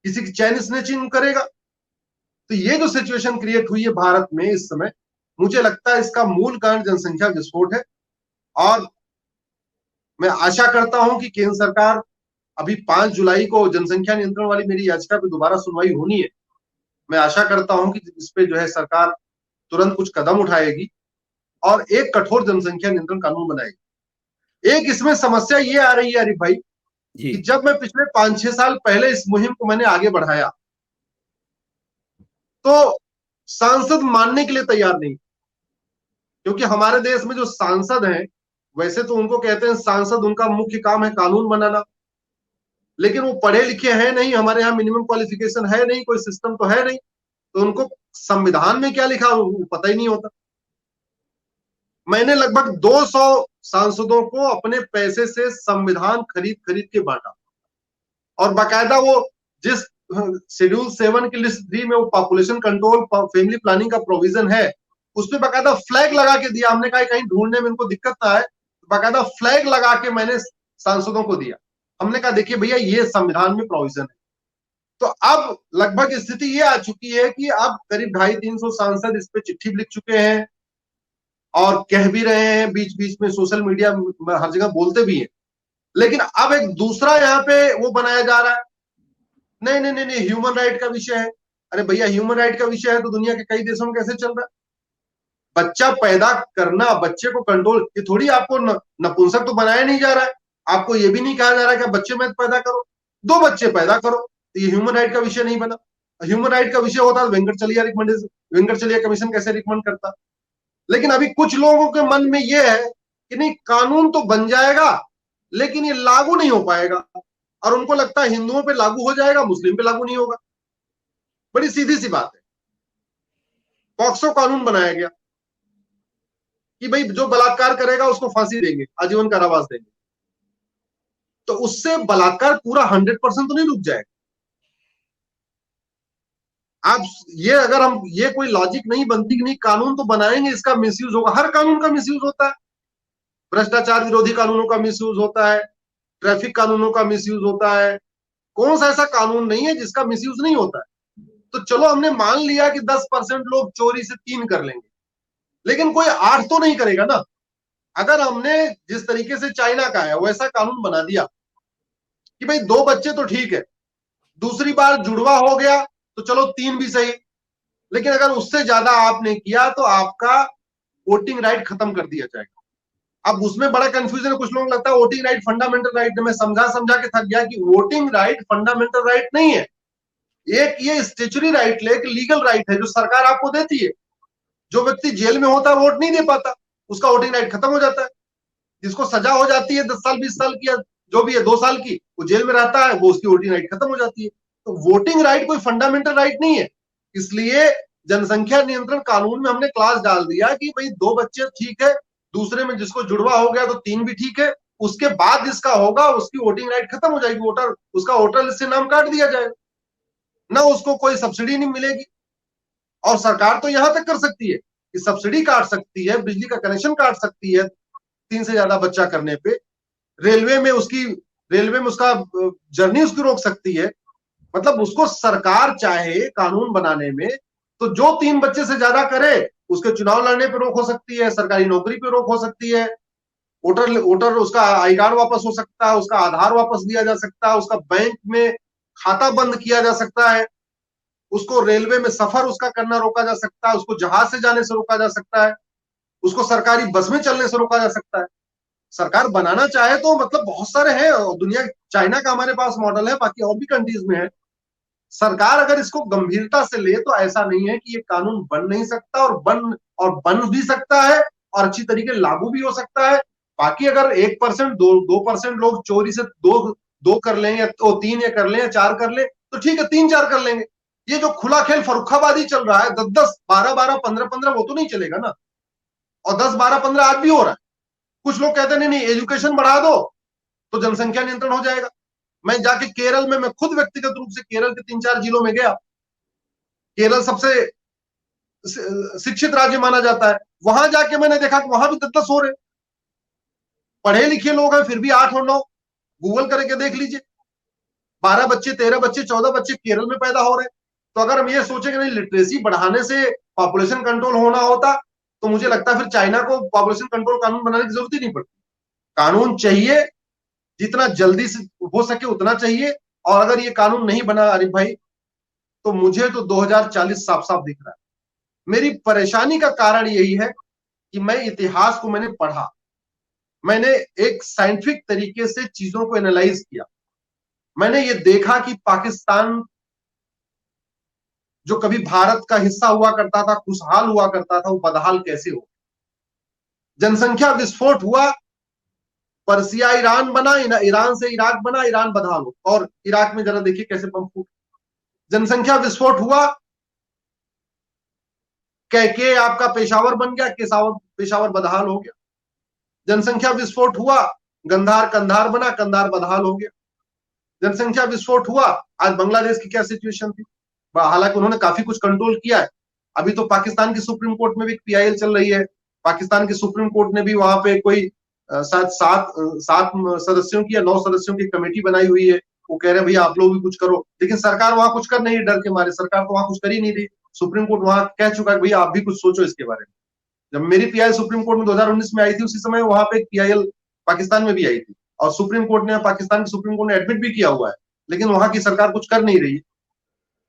किसी की चैन स्नैचिंग करेगा। तो ये जो सिचुएशन क्रिएट हुई है भारत में इस समय, मुझे लगता है इसका मूल कारण जनसंख्या विस्फोट है। और मैं आशा करता हूं कि केंद्र सरकार, अभी 5 जुलाई को जनसंख्या नियंत्रण वाली मेरी याचिका पे दोबारा सुनवाई होनी है, मैं आशा करता हूं कि इस पे जो है सरकार तुरंत कुछ कदम उठाएगी और एक कठोर जनसंख्या नियंत्रण कानून बनाएगी। एक इसमें समस्या ये आ रही है अरिफ भाई कि जब मैं पिछले 5-6 साल पहले इस मुहिम को मैंने आगे बढ़ाया तो सांसद मानने के लिए तैयार नहीं, क्योंकि हमारे देश में जो सांसद हैं वैसे तो उनको कहते हैं सांसद, उनका मुख्य काम है कानून बनाना, लेकिन वो पढ़े लिखे हैं नहीं, हमारे यहाँ मिनिमम क्वालिफिकेशन है नहीं, कोई सिस्टम तो है नहीं, तो उनको संविधान में क्या लिखा वो पता ही नहीं होता। मैंने लगभग 200 सांसदों को अपने पैसे से संविधान खरीद खरीद के बांटा, और बाकायदा वो जिस शेड्यूल 7 की लिस्ट 3 में वो पॉपुलेशन कंट्रोल, फैमिली प्लानिंग का प्रोविजन है, उसमें बाकायदा फ्लैग लगा के दिया। हमने कहा कहीं ढूंढने में इनको दिक्कत ना है, बाकायदा फ्लैग लगा के मैंने सांसदों को दिया। हमने कहा देखिए भैया ये संविधान में प्रोविजन है। तो अब लगभग स्थिति ये आ चुकी है कि अब करीब 250-300 सांसद इस पे चिट्ठी लिख चुके हैं और कह भी रहे हैं, बीच बीच में सोशल मीडिया हर जगह बोलते भी हैं। लेकिन अब एक दूसरा यहाँ पे वो बनाया जा रहा है, नहीं नहीं नहीं नहीं ह्यूमन राइट का विषय है। अरे भैया ह्यूमन राइट का विषय है तो दुनिया के कई देशों में कैसे चल रहा है? बच्चा पैदा करना, बच्चे को कंट्रोल, ये थोड़ी आपको नपुंसक तो बनाया नहीं जा रहा है। आपको ये भी नहीं कहा जा रहा है कि बच्चे मत पैदा करो, 2 बच्चे पैदा करो, तो ये ह्यूमन राइट का विषय नहीं बना। ह्यूमन राइट का विषय होता है वेंकटचलिया कमीशन कैसे रिकमेंड करता। लेकिन अभी कुछ लोगों के मन में ये है कि नहीं कानून तो बन जाएगा लेकिन ये लागू नहीं हो पाएगा, और उनको लगता है हिंदुओं पे लागू हो जाएगा, मुस्लिम पे लागू नहीं होगा। बड़ी सीधी सी बात है। पॉक्सो कानून बनाया गया कि भाई जो बलात्कार करेगा उसको फांसी देंगे, आजीवन कारावास देंगे। तो उससे बलात्कार पूरा 100% तो नहीं रुक जाएगा। आप ये अगर हम ये कोई लॉजिक नहीं बनती कि नहीं कानून तो बनाएंगे, इसका मिसयूज होगा। हर कानून का मिसयूज होता है, भ्रष्टाचार विरोधी कानूनों का मिसयूज होता है, ट्रैफिक कानूनों का मिसयूज होता है। कौन सा ऐसा कानून नहीं है जिसका मिसयूज नहीं होता है? तो चलो हमने मान लिया कि 10% लोग चोरी से 3 कर लेंगे, लेकिन कोई 8 तो नहीं करेगा ना। अगर हमने जिस तरीके से चाइना का है वैसा कानून बना दिया कि भाई 2 बच्चे तो ठीक है, दूसरी बार जुड़वा हो गया तो चलो 3 भी सही, लेकिन अगर उससे ज्यादा आपने किया तो आपका वोटिंग राइट खत्म कर दिया जाएगा। अब उसमें बड़ा कंफ्यूजन है, कुछ लोगों को लगता है वोटिंग राइट फंडामेंटल राइट है। मैं समझा समझा के थक गया कि वोटिंग राइट फंडामेंटल राइट नहीं है। एक ये स्टेचुरी राइट एक लीगल राइट है जो सरकार आपको देती है। जो व्यक्ति जेल में होता है वोट नहीं दे पाता, उसका वोटिंग राइट खत्म हो जाता है। जिसको सजा हो जाती है 10 साल 20 साल की या जो भी है 2 साल की, वो जेल में रहता है, वो उसकी वोटिंग राइट खत्म हो जाती है। तो वोटिंग राइट कोई फंडामेंटल राइट नहीं है। इसलिए जनसंख्या नियंत्रण कानून में हमने क्लास डाल दिया कि भाई 2 बच्चे ठीक है, दूसरे में जिसको जुड़वा हो गया तो 3 भी ठीक है, उसके बाद जिसका होगा उसकी वोटिंग राइट खत्म हो जाएगी, वोटर उसका वोटर लिस्ट से नाम काट दिया जाएगा, ना उसको कोई सब्सिडी नहीं मिलेगी। और सरकार तो यहां तक कर सकती है कि सब्सिडी काट सकती है, बिजली का कनेक्शन काट सकती है 3 से ज्यादा बच्चा करने पे, रेलवे में उसका जर्नी उसकी रोक सकती है। मतलब उसको सरकार चाहे कानून बनाने में तो जो 3 बच्चे से ज्यादा करे उसके चुनाव लड़ने पे रोक हो सकती है, सरकारी नौकरी पे रोक हो सकती है, वोटर वोटर उसका आई कार्ड वापस हो सकता है, उसका आधार वापस दिया जा सकता है, उसका बैंक में खाता बंद किया जा सकता है, उसको रेलवे में सफर उसका करना रोका जा सकता है, उसको जहाज से जाने से रोका जा सकता है, उसको सरकारी बस में चलने से रोका जा सकता है। सरकार बनाना चाहे तो मतलब बहुत सारे हैं दुनिया। चाइना का हमारे पास मॉडल है, बाकी और भी कंट्रीज में है। सरकार अगर इसको गंभीरता से ले तो ऐसा नहीं है कि ये कानून बन नहीं सकता, और बन भी सकता है और अच्छी तरीके लागू भी हो सकता है। बाकी अगर 1% 2% लोग चोरी से दो कर लें या तो 3 या कर लें या 4 कर लें तो ठीक है, 3-4 कर लेंगे। ये जो खुला खेल फरुखाबादी चल रहा है 10-10 12-12 15-15 वो तो नहीं चलेगा ना। और 10-12-15 आज भी हो रहा है। कुछ लोग कहते हैं नहीं नहीं एजुकेशन बढ़ा दो तो जनसंख्या नियंत्रण हो जाएगा। मैं जाके केरल में, मैं खुद व्यक्तिगत रूप से केरल के 3-4 जिलों में गया। केरल सबसे शिक्षित राज्य माना जाता है। वहां जाके मैंने देखा कि वहां भी 10-10 हो रहे। पढ़े लिखे लोग हैं फिर भी 8 और 9, गूगल करके देख लीजिए। 12 बच्चे 13 बच्चे 14 बच्चे केरल में पैदा हो रहे हैं। तो अगर हम ये सोचे कि नहीं लिटरेसी बढ़ाने से पॉपुलेशन कंट्रोल होना होता तो मुझे लगता है फिर चाइना को पॉपुलेशन कंट्रोल कानून बनाने की जरूरत ही नहीं पड़ती। कानून चाहिए, जितना जल्दी से हो सके उतना चाहिए। और अगर ये कानून नहीं बना आरिफ भाई तो मुझे तो 2040 साफ साफ दिख रहा है। मेरी परेशानी का कारण यही है कि मैं इतिहास को मैंने पढ़ा, मैंने एक साइंटिफिक तरीके से चीजों को एनालाइज किया। मैंने ये देखा कि पाकिस्तान जो कभी भारत का हिस्सा हुआ करता था, खुशहाल हुआ करता था, वो बदहाल कैसे हो। जनसंख्या विस्फोट हुआ, पर्सिया ईरान बना, ईरान से इराक बना, ईरान बदहाल हो। और इराक में जरा देखिए कैसे बम फूट। जनसंख्या विस्फोट हुआ, कैके आपका पेशावर बन गया, पेशावर बदहाल हो गया। जनसंख्या विस्फोट हुआ, गंधार कंधार बना, कंधार बदहाल हो गया। जनसंख्या विस्फोट हुआ, आज बांग्लादेश की क्या सिचुएशन थी। हालांकि उन्होंने काफी कुछ कंट्रोल किया है। अभी तो पाकिस्तान की सुप्रीम कोर्ट में भी पीआईएल चल रही है। पाकिस्तान की सुप्रीम कोर्ट ने भी वहां पे कोई शायद 7 सदस्यों की या 9 सदस्यों की कमेटी बनाई हुई है। वो कह रहे हैं भैया आप लोग भी कुछ करो, लेकिन सरकार वहां कुछ कर नहीं रही, डर के मारे सरकार तो वहां कुछ कर ही नहीं रही। सुप्रीम कोर्ट वहां कह चुका है भैया आप भी कुछ सोचो इसके बारे में। जब मेरी पीआईएल सुप्रीम कोर्ट में 2019 में आई थी उसी समय वहां पे पीआईएल पाकिस्तान में भी आई थी, और सुप्रीम कोर्ट ने, पाकिस्तान की सुप्रीम कोर्ट ने एडमिट भी किया हुआ है, लेकिन वहां की सरकार कुछ कर नहीं रही।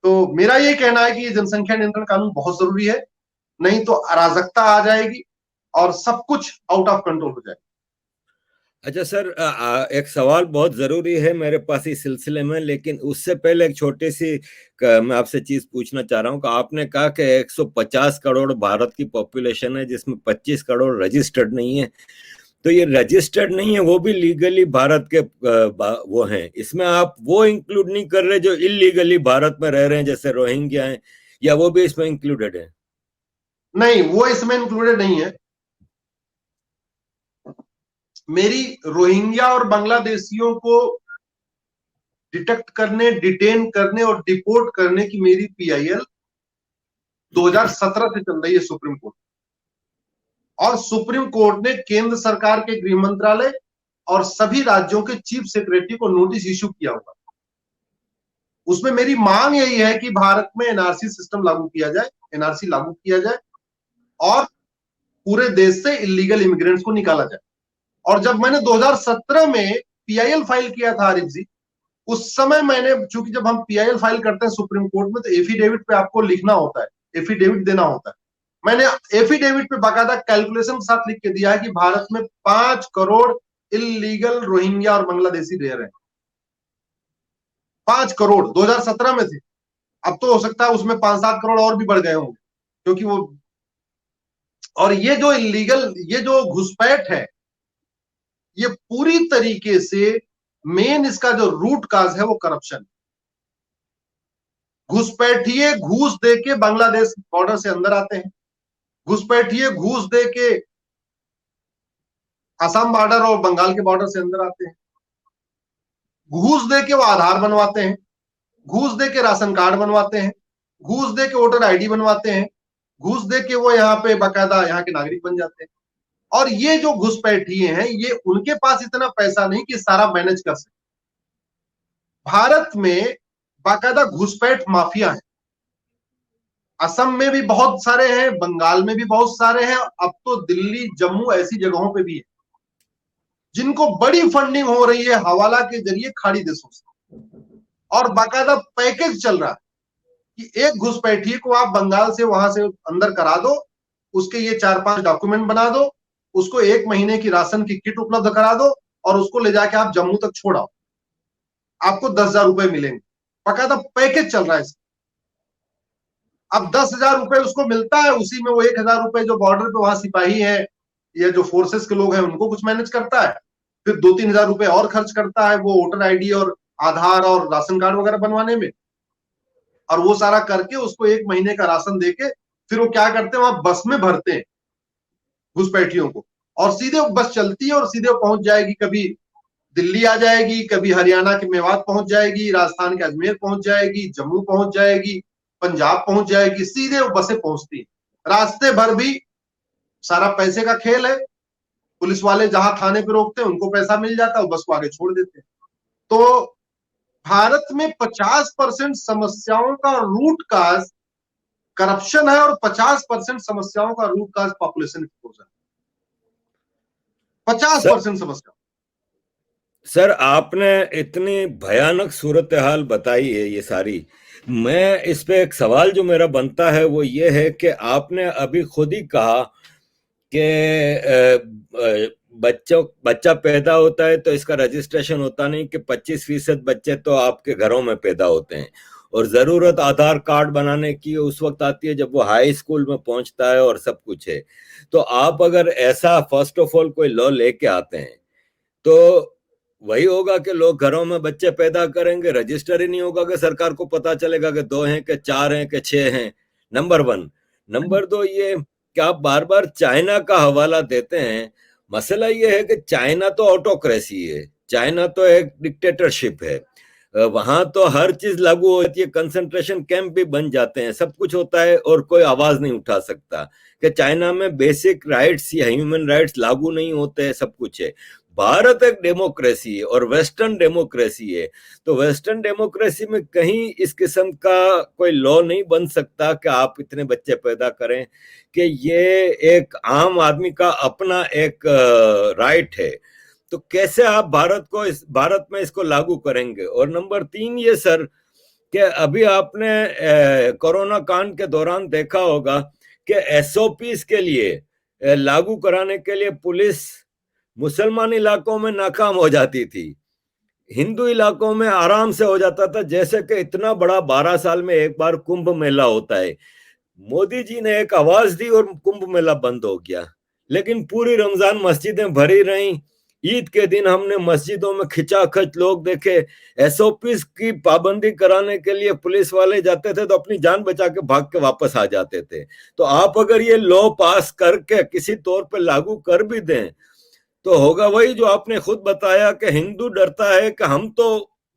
तो मेरा ये कहना है कि ये जनसंख्या नियंत्रण कानून बहुत जरूरी है, नहीं तो अराजकता आ जाएगी और सब कुछ आउट ऑफ कंट्रोल हो जाएगा। अच्छा सर, एक सवाल बहुत जरूरी है मेरे पास इस सिलसिले में, लेकिन उससे पहले एक छोटी सी मैं आपसे चीज पूछना चाह रहा हूँ कि आपने कहा कि 150 करोड़ भारत की पॉपुलेशन है जिसमें 25 करोड़ रजिस्टर्ड नहीं है। तो ये रजिस्टर्ड नहीं है, वो भी लीगली भारत के वो हैं, इसमें आप वो इंक्लूड नहीं कर रहे जो इलीगली भारत में रह रहे हैं जैसे रोहिंग्या हैं, या वो भी इसमें इंक्लूडेड है? नहीं, वो इसमें इंक्लूडेड नहीं है। मेरी रोहिंग्या और बांग्लादेशियों को डिटेक्ट करने, डिटेन करने और डिपोर्ट करने की मेरी पीआईएल 2017 से चल रही है सुप्रीम कोर्ट। और सुप्रीम कोर्ट ने केंद्र सरकार के गृह मंत्रालय और सभी राज्यों के चीफ सेक्रेटरी को नोटिस इश्यू किया हुआ। उसमें मेरी मांग यही है कि भारत में एनआरसी सिस्टम लागू किया जाए, एनआरसी लागू किया जाए और पूरे देश से इलीगल इमिग्रेंट्स को निकाला जाए। और जब मैंने 2017 में पीआईएल फाइल किया था आरिफ जी, उस समय मैंने, चूंकि जब हम पीआईएल फाइल करते हैं सुप्रीम कोर्ट में तो एफिडेविट पे आपको लिखना होता है, एफिडेविट देना होता है। मैंने एफिडेविट पे बाकायदा कैलकुलेशन के साथ लिख के दिया है कि भारत में 5 करोड़ इलीगल रोहिंग्या और बांग्लादेशी रह रहे हैं। 5 करोड़ 2017 में थे। अब तो हो सकता है उसमें 5-7 करोड़ और भी बढ़ गए होंगे, क्योंकि वो, और ये जो इलीगल, ये जो घुसपैठ है, ये पूरी तरीके से मेन इसका जो रूट काज है वो करप्शन। घुसपैठिए घूस दे के बांग्लादेश बॉर्डर से अंदर आते हैं, घुसपैठिए घूस दे के असम बॉर्डर और बंगाल के बॉर्डर से अंदर आते हैं, घूस दे के वो आधार बनवाते हैं, घूस दे के राशन कार्ड बनवाते हैं, घूस दे के वोटर आईडी बनवाते हैं, घूस दे के वो यहाँ पे बाकायदा यहाँ के नागरिक बन जाते हैं। और ये जो घुसपैठिए हैं, ये उनके पास इतना पैसा नहीं कि सारा मैनेज कर सके। भारत में बाकायदा घुसपैठ माफिया है। असम में भी बहुत सारे हैं, बंगाल में भी बहुत सारे हैं, अब तो दिल्ली जम्मू ऐसी जगहों पे भी है जिनको बड़ी फंडिंग हो रही है हवाला के जरिए खाड़ी देशों से, और बाकायदा पैकेज चल रहा है कि एक घुसपैठिए को आप बंगाल से वहां से अंदर करा दो, उसके ये 4-5 डॉक्यूमेंट बना दो, उसको 1 महीने की राशन की किट उपलब्ध करा दो और उसको ले जाके आप जम्मू तक छोड़ाओ, आपको 10,000 रुपए मिलेंगे। बाकायदा पैकेज चल रहा है। अब 10,000 रुपए उसको मिलता है, उसी में वो 1,000 रुपए जो बॉर्डर पे वहां सिपाही है या जो फोर्सेस के लोग हैं उनको कुछ मैनेज करता है, फिर 2-3 हजार रुपए और खर्च करता है वो वोटर आईडी और आधार और राशन कार्ड वगैरह बनवाने में, और वो सारा करके उसको 1 महीने का राशन देके फिर वो क्या करते हैं, वहां बस में भरते हैं घुसपैठियों को, और सीधे बस चलती है और सीधे पहुंच जाएगी, कभी दिल्ली आ जाएगी, कभी हरियाणा के मेवात पहुंच जाएगी, राजस्थान के अजमेर पहुंच जाएगी, जम्मू पहुंच जाएगी, पंजाब पहुंच जाएगी, सीधे वो बसें पहुंचती है। रास्ते भर भी सारा पैसे का खेल है, पुलिस वाले जहां थाने पे रोकते हैं उनको पैसा मिल जाता है, बस को आगे छोड़ देते हैं। तो भारत में 50% समस्याओं का रूट काज करप्शन है और 50% समस्याओं का रूट काज पॉपुलेशन एक्सप्लोजन। 50% समस्या। सर आपने इतनी भयानक सूरत हाल बताई है ये सारी, मैं इस पे एक सवाल जो मेरा बनता है वो ये है कि आपने अभी खुद ही कहा कि बच्चा पैदा होता है तो इसका रजिस्ट्रेशन होता नहीं, कि 25% बच्चे तो आपके घरों में पैदा होते हैं, और जरूरत आधार कार्ड बनाने की उस वक्त आती है जब वो हाई स्कूल में पहुंचता है और सब कुछ है। तो आप अगर ऐसा फर्स्ट ऑफ ऑल कोई लॉ लेके आते हैं तो वही होगा कि लोग घरों में बच्चे पैदा करेंगे, रजिस्टर ही नहीं होगा कि सरकार को पता चलेगा कि 2 हैं कि 4 हैं कि 6 हैं। नंबर 1। नंबर 2 ये कि आप बार बार चाइना का हवाला देते हैं। मसला ये है कि चाइना तो ऑटोक्रेसी है, चाइना तो एक डिक्टेटरशिप है, वहां तो हर चीज लागू होती है, कंसंट्रेशन कैंप भी बन जाते हैं, सब कुछ होता है और कोई आवाज नहीं उठा सकता कि चाइना में बेसिक राइट्स या ह्यूमन राइट्स लागू नहीं होते हैं, सब कुछ है। भारत एक डेमोक्रेसी है और वेस्टर्न डेमोक्रेसी है, तो वेस्टर्न डेमोक्रेसी में कहीं इस किस्म का कोई लॉ नहीं बन सकता कि आप इतने बच्चे पैदा करें, कि ये एक आम आदमी का अपना एक राइट है। तो कैसे आप भारत में इसको लागू करेंगे? और नंबर 3 ये सर कि अभी आपने कोरोना कांड के दौरान देखा होगा कि एसओपीज के लिए लागू कराने के लिए पुलिस मुसलमान इलाकों में नाकाम हो जाती थी, हिंदू इलाकों में आराम से हो जाता था, जैसे कि इतना बड़ा 12 साल में एक बार कुंभ मेला होता है। मोदी जी ने एक आवाज दी और कुंभ मेला बंद हो गया, लेकिन पूरी रमजान मस्जिदें भरी रहीं। ईद के दिन हमने मस्जिदों में खिंचाखच लोग देखे। एसओपीज की पाबंदी कराने के लिए पुलिस वाले जाते थे तो अपनी जान बचा के भाग के वापस आ जाते थे। तो आप अगर ये लॉ पास करके किसी तौर पे लागू कर भी दें तो होगा वही जो आपने खुद बताया कि हिंदू डरता है कि हम तो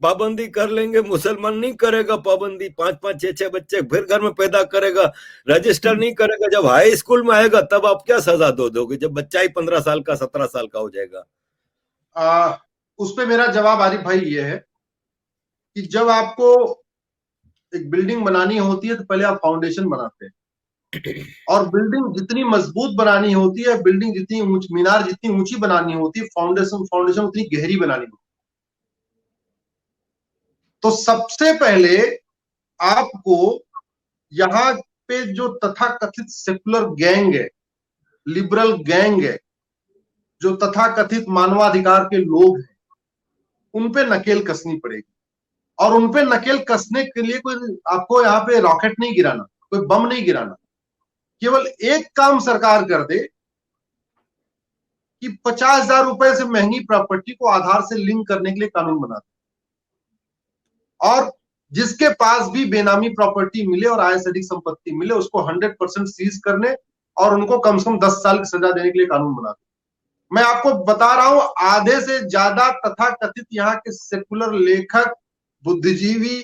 पाबंदी कर लेंगे, मुसलमान नहीं करेगा पाबंदी, 5-5 6-6 बच्चे फिर घर में पैदा करेगा, रजिस्टर नहीं करेगा, जब हाई स्कूल में आएगा तब आप क्या सजा दोगे जब बच्चा ही 15 साल का 17 साल का हो जाएगा? उस पे मेरा जवाब आरिफ भाई ये है कि जब आपको एक बिल्डिंग बनानी होती है तो पहले आप फाउंडेशन बनाते हैं, और बिल्डिंग जितनी मजबूत बनानी होती है, बिल्डिंग जितनी मीनार जितनी ऊंची बनानी होती है, फाउंडेशन उतनी गहरी बनानी होती है। तो सबसे पहले आपको यहाँ पे जो तथाकथित सेकुलर गैंग है, लिबरल गैंग है, जो तथाकथित मानवाधिकार के लोग हैं, उन पे नकेल कसनी पड़ेगी। और उन पे नकेल कसने के लिए कोई आपको यहाँ पे रॉकेट नहीं गिराना, कोई बम नहीं गिराना, केवल एक काम सरकार कर दे कि 50,000 रुपए से महंगी प्रॉपर्टी को आधार से लिंक करने के लिए कानून बना दे, और जिसके पास भी बेनामी प्रॉपर्टी मिले और आय से अधिक संपत्ति मिले उसको 100% सीज करने और उनको कम से कम 10 साल की सजा देने के लिए कानून बना दे। मैं आपको बता रहा हूं, आधे से ज्यादा तथाकथित यहाँ के सेकुलर लेखक, बुद्धिजीवी,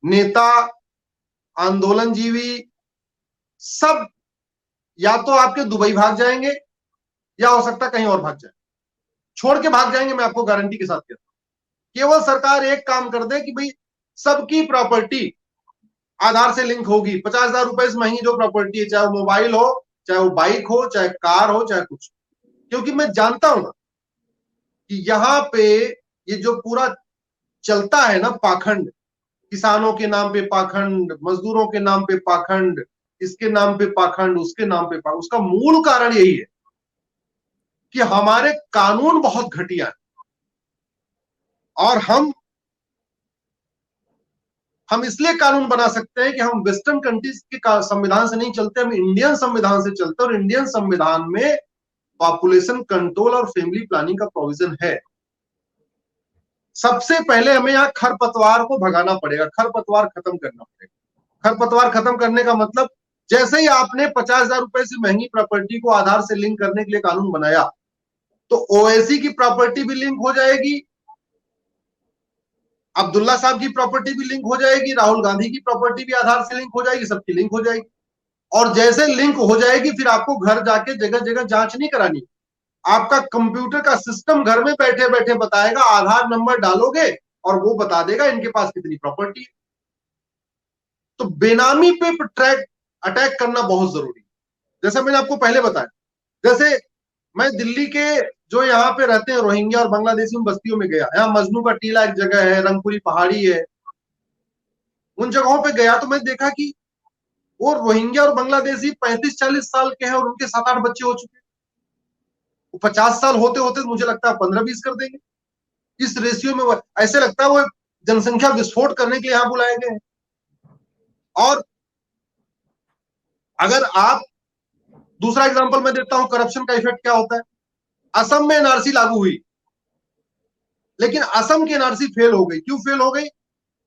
नेता, आंदोलनजीवी सब या तो आपके दुबई भाग जाएंगे या हो सकता है कहीं और भाग जाए, छोड़ के भाग जाएंगे। मैं आपको गारंटी के साथ कहता हूं, केवल सरकार एक काम कर दे कि भाई सबकी प्रॉपर्टी आधार से लिंक होगी। 50,000 रुपए से महंगी जो प्रॉपर्टी है, चाहे वो मोबाइल हो, चाहे वो बाइक हो, चाहे कार हो, चाहे कुछ, क्योंकि मैं जानता हूं ना कि यहाँ पे ये जो पूरा चलता है ना पाखंड, किसानों के नाम पे पाखंड, मजदूरों के नाम पे पाखंड, इसके नाम पे पाखंड, उसके नाम पे पाखंड, उसका मूल कारण यही है कि हमारे कानून बहुत घटिया है। और हम इसलिए कानून बना सकते हैं कि हम वेस्टर्न कंट्रीज के संविधान से नहीं चलते, हम इंडियन संविधान से चलते हैं। और इंडियन संविधान में पॉपुलेशन कंट्रोल और फैमिली प्लानिंग का प्रोविजन है। सबसे पहले हमें यहाँ खरपतवार को भगाना पड़ेगा, खरपतवार खत्म करना पड़ेगा। खरपतवार खत्म करने का मतलब, जैसे ही आपने 50,000 रुपए से महंगी प्रॉपर्टी को आधार से लिंक करने के लिए कानून बनाया, तो ओवैसी की प्रॉपर्टी भी लिंक हो जाएगी, अब्दुल्ला साहब की प्रॉपर्टी भी लिंक हो जाएगी, राहुल गांधी की प्रॉपर्टी भी आधार से लिंक हो जाएगी, सबकी लिंक हो जाएगी। और जैसे लिंक हो जाएगी फिर आपको घर जाके जगह जगह जांच नहीं करानी, आपका कंप्यूटर का सिस्टम घर में बैठे बैठे बताएगा, आधार नंबर डालोगे और वो बता देगा इनके पास कितनी प्रॉपर्टी है। तो बेनामी पे ट्रैक अटैक करना बहुत जरूरी है। जैसे मैंने आपको पहले बताया, जैसे मैं दिल्ली के जो यहाँ पे रहते हैं रोहिंग्या और बांग्लादेशी उन बस्तियों में गया, यहाँ मजनू का टीला एक जगह है, रंगपुरी पहाड़ी है, उन जगहों पे गया तो मैं देखा कि वो रोहिंग्या और बांग्लादेशी 35-40 साल के हैं और उनके 7-8 बच्चे हो चुके हैं। वो 50 साल होते होते मुझे लगता है 15-20 कर देंगे। इस रेशियो में ऐसे लगता है वो जनसंख्या विस्फोट करने के लिए यहाँ बुलाए गए हैं। और अगर आप, दूसरा एग्जांपल मैं देता हूं, करप्शन का इफेक्ट क्या होता है। असम में एनआरसी लागू हुई, लेकिन असम की एनआरसी फेल हो गई। क्यों फेल हो गई?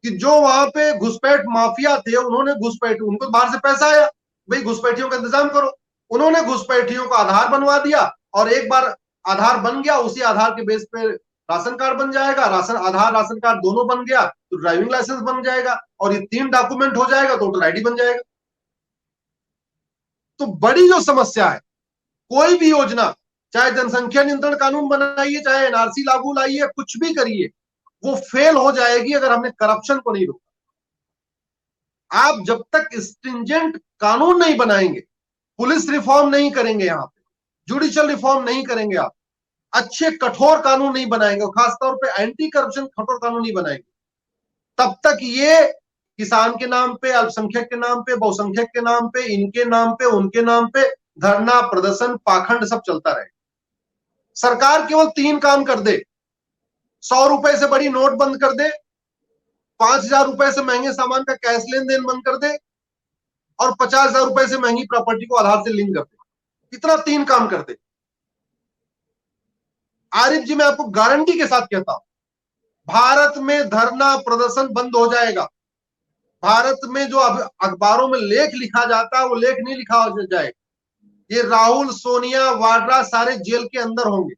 कि जो वहां पे घुसपैठ माफिया थे, उन्होंने घुसपैठ, उनको बाहर से पैसा आया, भाई घुसपैठियों का इंतजाम करो, उन्होंने घुसपैठियों का आधार बनवा दिया, और एक बार आधार बन गया, उसी आधार के बेस पे राशन कार्ड बन जाएगा, राशन कार्ड दोनों बन गया तो ड्राइविंग लाइसेंस बन जाएगा, और ये 3 डॉक्यूमेंट हो जाएगा तो वोटर आईडी बन जाएगा। तो बड़ी जो समस्या है, कोई भी योजना, चाहे जनसंख्या नियंत्रण कानून बनाइए, चाहे एनआरसी लागू लाइए, कुछ भी करिए, वो फेल हो जाएगी अगर हमने करप्शन को नहीं रोका। आप जब तक स्ट्रिंजेंट कानून नहीं बनाएंगे, पुलिस रिफॉर्म नहीं करेंगे, यहाँ पे जुडिशियल रिफॉर्म नहीं करेंगे, आप अच्छे कठोर कानून नहीं बनाएंगे, खासतौर पे एंटी करप्शन कठोर कानून नहीं बनाएंगे, तब तक ये किसान के नाम पे, अल्पसंख्यक के नाम पे, बहुसंख्यक के नाम पे, इनके नाम पे, उनके नाम पे धरना, प्रदर्शन, पाखंड सब चलता रहे। सरकार केवल 3 काम कर दे, 100 रुपए से बड़ी नोट बंद कर दे, 5,000 रुपए से महंगे सामान का कैश लेन देन बंद कर दे, और 50,000 रुपए से महंगी प्रॉपर्टी को आधार से लिंक कर दे। इतना 3 काम कर दे, आरिफ जी मैं आपको गारंटी के साथ कहता हूं, भारत में धरना प्रदर्शन बंद हो जाएगा। भारत में जो अखबारों में लेख लिखा जाता है वो लेख नहीं लिखा जाएगा। ये राहुल, सोनिया, वाड्रा सारे जेल के अंदर होंगे।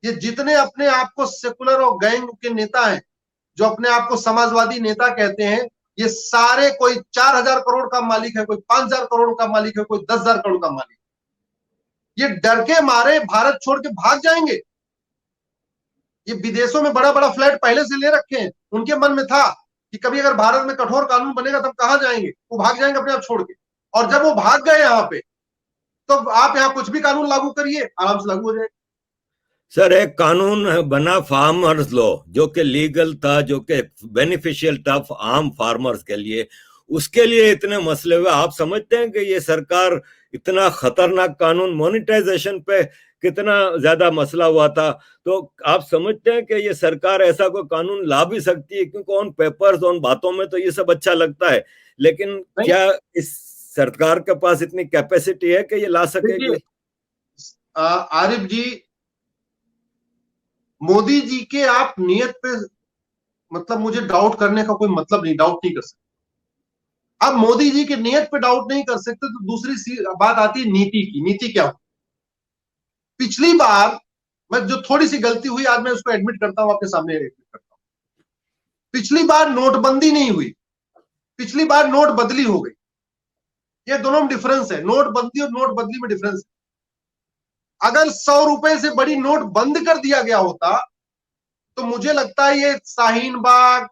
ये जितने अपने आप को सेकुलर और गैंग के नेता हैं, जो अपने आप को समाजवादी नेता कहते हैं, ये सारे, कोई 4,000 करोड़ का मालिक है, कोई 5,000 करोड़ का मालिक है, कोई 10,000 करोड़ का मालिक है। ये डर के मारे भारत छोड़ के भाग जाएंगे। ये विदेशों में बड़ा बड़ा फ्लैट पहले से ले रखे हैं, उनके मन में था कि कभी अगर भारत में कठोर कानून बनेगा तब कहां जाएंगे, वो भाग जाएंगे अपने आप छोड़ के। और जब वो भाग गए यहाँ पे, तो आप यहाँ कुछ भी कानून लागू करिए, आराम से लागू हो जाएगा। सर, एक कानून बना फार्मर्स लॉ, जो कि लीगल था, जो कि बेनिफिशियल था आम फार्मर्स के लिए, उसके लिए इतने मसले हुए। आप समझते हैं कि ये सरकार इतना खतरनाक कानून, मोनेटाइजेशन पे कितना ज्यादा मसला हुआ था, तो आप समझते हैं कि ये सरकार ऐसा कोई कानून ला भी सकती है? क्योंकि ऑन पेपर्स, ऑन बातों में तो ये सब अच्छा लगता है, लेकिन नहीं, क्या इस सरकार के पास इतनी कैपेसिटी है कि ये ला देखिए सकेगी? आरिफ जी, मोदी जी के आप नियत पे मतलब मुझे डाउट करने का कोई मतलब नहीं, डाउट नहीं कर सकते। अब मोदी जी के नियत पे डाउट नहीं कर सकते तो दूसरी बात आती है नीति की। नीति क्या हो? पिछली बार मैं जो थोड़ी सी गलती हुई, आज मैं उसको एडमिट करता हूं, आपके सामने एडमिट करता हूं। पिछली बार नोटबंदी नहीं हुई, पिछली बार नोट बदली हो गई। ये दोनों में डिफरेंस है, नोटबंदी और नोट बदली में डिफरेंस है। अगर 100 रुपए से बड़ी नोट बंद कर दिया गया होता तो मुझे लगता है ये शाहीन बाग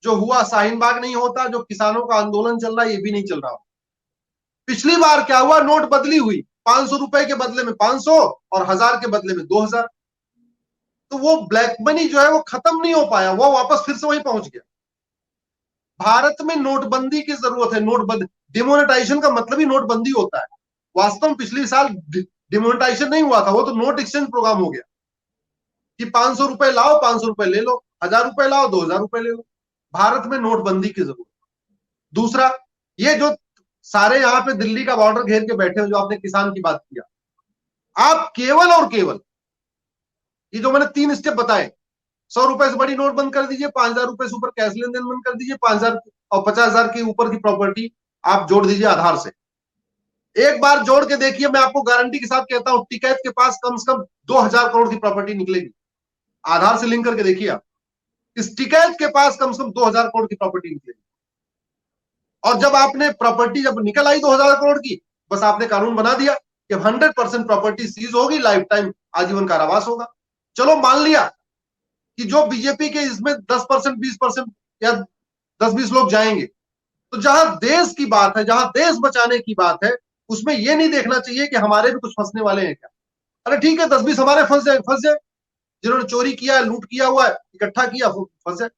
जो हुआ, शाहीन बाग नहीं होता, जो किसानों का आंदोलन चल रहा है ये भी नहीं चल रहा। पिछली बार क्या हुआ, नोट बदली हुई, 500 रुपए के बदले में 500 और 1000 के बदले में 2000। तो वो ब्लैक मनी जो है वो खत्म नहीं हो पाया, वो वापस फिर से वहीं पहुंच गया। भारत में नोटबंदी की जरूरत है। नोटबंदी, डिमोनेटाइजेशन का मतलब ही नोटबंदी होता है। वास्तव में पिछले साल डिमोनेटाइजेशन नहीं हुआ था, वो तो नोट एक्सचेंज प्रोग्राम हो गया कि 500 रुपए लाओ 500 रुपए ले लो, 1000 रुपए लाओ 2000 रुपए ले लो। भारत में नोटबंदी की जरूरत। दूसरा, ये जो सारे यहां पे दिल्ली का बॉर्डर घेर के बैठे हो, जो आपने किसान की बात किया, आप केवल और केवल ये जो मैंने 3 स्टेप बताए, 100 रुपए से बड़ी नोट बंद कर दीजिए, 5000 रुपए से ऊपर कैश लेन देन बंद कर दीजिए, 5000 और 50,000 के ऊपर की प्रॉपर्टी आप जोड़ दीजिए आधार से। एक बार जोड़ के देखिए, मैं आपको गारंटी के साथ कहता हूं, टिकैत के पास कम से कम 2000 करोड़ की प्रॉपर्टी निकलेगी। आधार से लिंक करके देखिए आप, इस टिकैत के पास कम से कम 2000 करोड़ की प्रॉपर्टी निकलेगी। और जब आपने प्रॉपर्टी जब निकल आई 2000 करोड़ की, बस आपने कानून बना दिया कि 100% प्रॉपर्टी सीज होगी, लाइफ टाइम आजीवन कारावास होगा। चलो मान लिया कि जो बीजेपी के इसमें 10% 20% या 10-20 लोग जाएंगे, तो जहां देश की बात है, जहां देश बचाने की बात है, उसमें यह नहीं देखना चाहिए कि हमारे भी कुछ फंसने वाले हैं क्या। अरे ठीक है, 10-20 हमारे फंस जाए, जिन्होंने चोरी किया है, लूट किया हुआ है, इकट्ठा किया, फंस जाए।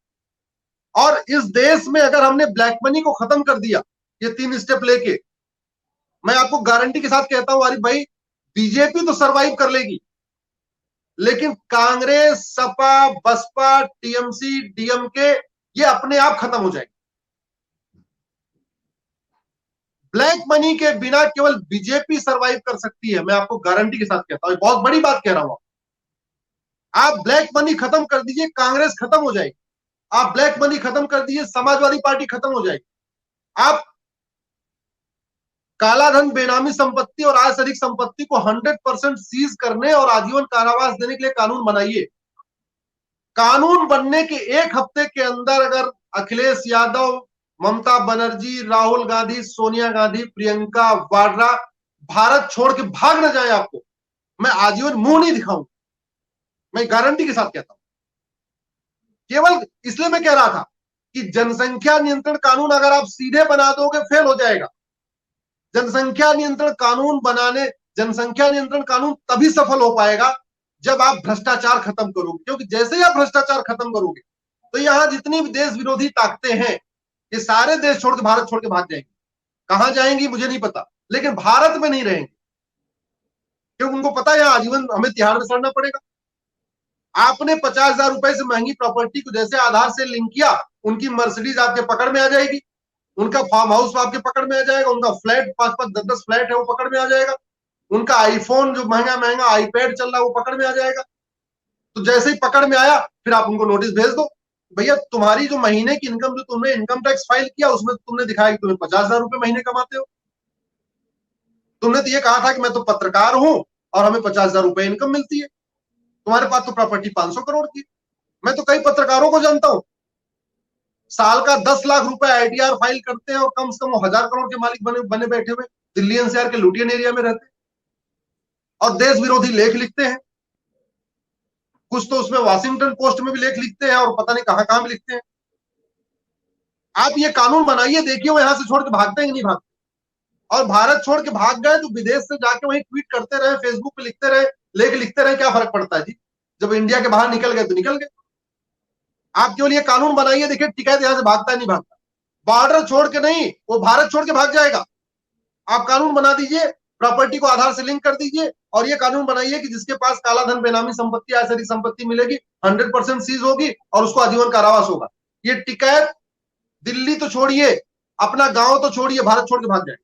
और इस देश में अगर हमने ब्लैक मनी को खत्म कर दिया, ये 3 स्टेप लेके, मैं आपको गारंटी के साथ कहता हूं आरिफ भाई, बीजेपी तो सरवाइव कर लेगी, लेकिन कांग्रेस, सपा, बसपा, टीएमसी, डीएमके ये अपने आप खत्म हो जाएंगे। ब्लैक मनी के बिना केवल बीजेपी सरवाइव कर सकती है, मैं आपको गारंटी के साथ कहता हूं, बहुत बड़ी बात कह रहा हूं। आप ब्लैक मनी खत्म कर दीजिए, कांग्रेस खत्म हो जाएगी। आप ब्लैक मनी खत्म कर दीजिए, समाजवादी पार्टी खत्म हो जाएगी। आप काला धन, बेनामी संपत्ति और आय से अधिक संपत्ति को 100% सीज करने और आजीवन कारावास देने के लिए कानून बनाइए। कानून बनने के 1 हफ्ते के अंदर अगर अखिलेश यादव, ममता बनर्जी, राहुल गांधी, सोनिया गांधी, प्रियंका वाड्रा भारत छोड़ के भाग न जाए, आपको मैं आजीवन मुंह नहीं दिखाऊंगा, मैं गारंटी के साथ कहता हूं। केवल इसलिए मैं कह रहा था कि जनसंख्या नियंत्रण कानून अगर आप सीधे बना दोगे फेल हो जाएगा। जनसंख्या नियंत्रण कानून बनाने, जनसंख्या नियंत्रण कानून तभी सफल हो पाएगा जब आप भ्रष्टाचार खत्म करोगे, क्योंकि जैसे ही आप भ्रष्टाचार खत्म करोगे तो यहां जितनी भी देश विरोधी ताकतें हैं, ये सारे देश छोड़ के, भारत छोड़ के भाग जाएंगे। कहां जाएंगी मुझे नहीं पता, लेकिन भारत में नहीं रहेंगे, क्योंकि उनको पता है यहां आजीवन हमें तिहाड़ में सड़ना पड़ेगा। आपने 50,000 रुपए से महंगी प्रॉपर्टी को जैसे आधार से लिंक किया, उनकी मर्सिडीज आपके पकड़ में आ जाएगी, उनका फार्म हाउस आपके पकड़ में आ जाएगा, उनका फ्लैट 5-5 10-10 फ्लैट है वो पकड़ में आ जाएगा, उनका आईफोन जो महंगा महंगा आईपैड चल रहा है वो पकड़ में आ जाएगा। तो जैसे ही पकड़ में आया, फिर आप उनको नोटिस भेज दो, भैया तुम्हारी जो महीने की इनकम, जो तुमने इनकम टैक्स फाइल किया उसमें तुमने दिखाया कि तुम्हें 50,000 रुपए महीने कमाते हो। तुमने तो ये कहा था कि मैं तो पत्रकार हूं और हमें 50,000 रुपए इनकम मिलती है, तुम्हारे पास तो प्रॉपर्टी 500 करोड़ की। मैं तो कई पत्रकारों को जानता हूं, साल का 10 लाख रुपए आईटीआर फाइल करते हैं और कम से कम 1,000 करोड़ के मालिक बने बने बैठे हुए दिल्ली एनसीआर के लुटियन एरिया में रहते हैं और देश विरोधी लेख लिखते हैं। कुछ तो उसमें वाशिंगटन पोस्ट में भी लेख लिखते हैं और पता नहीं कहां कहां भी लिखते हैं। आप ये कानून बनाइए, देखिए वो यहां से छोड़ के भागते हैं कि नहीं भागते। और भारत छोड़ के भाग गए तो विदेश से जाके वहीं ट्वीट करते रहे, फेसबुक पे लिखते रहे, लेख लिखते रहे, क्या फर्क पड़ता है जी। जब इंडिया के बाहर निकल गए तो निकल गए। आप केवल ये कानून बनाइए, देखिए टिकैत यहां से भागता है नहीं भागता। बॉर्डर छोड़ के नहीं, वो भारत छोड़ के भाग जाएगा। आप कानून बना दीजिए, प्रॉपर्टी को आधार से लिंक कर दीजिए और ये कानून बनाइए कि जिसके पास काला धन, बेनामी संपत्ति, ऐसी संपत्ति मिलेगी 100% सीज होगी और उसको आजीवन कारावास होगा। ये टिकैत दिल्ली तो छोड़िए, अपना गांव तो छोड़िए, भारत छोड़ के भाग जाएगा।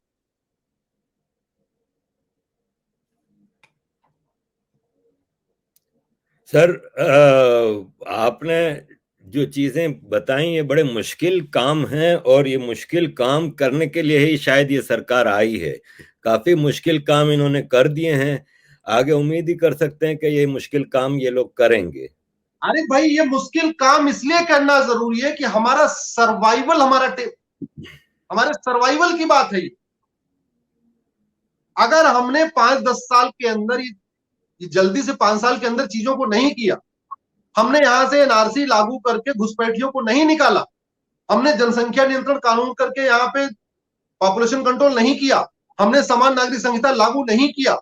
सर, आपने जो चीजें बताई ये बड़े मुश्किल काम हैं और ये मुश्किल काम करने के लिए ही शायद ये सरकार आई है। काफी मुश्किल काम इन्होंने कर दिए हैं, आगे उम्मीद ही कर सकते हैं कि ये मुश्किल काम ये लोग करेंगे। अरे भाई, ये मुश्किल काम इसलिए करना जरूरी है कि हमारा सर्वाइवल, हमारे सर्वाइवल की बात है ये। अगर हमने 5-10 साल के अंदर ये जल्दी से 5 साल के अंदर चीजों को नहीं किया, हमने यहां से एनआरसी लागू करके घुसपैठियों को नहीं निकाला, हमने जनसंख्या नियंत्रण कानून करके यहाँ पे पॉपुलेशन कंट्रोल नहीं किया, हमने समान नागरिक संहिता लागू नहीं किया,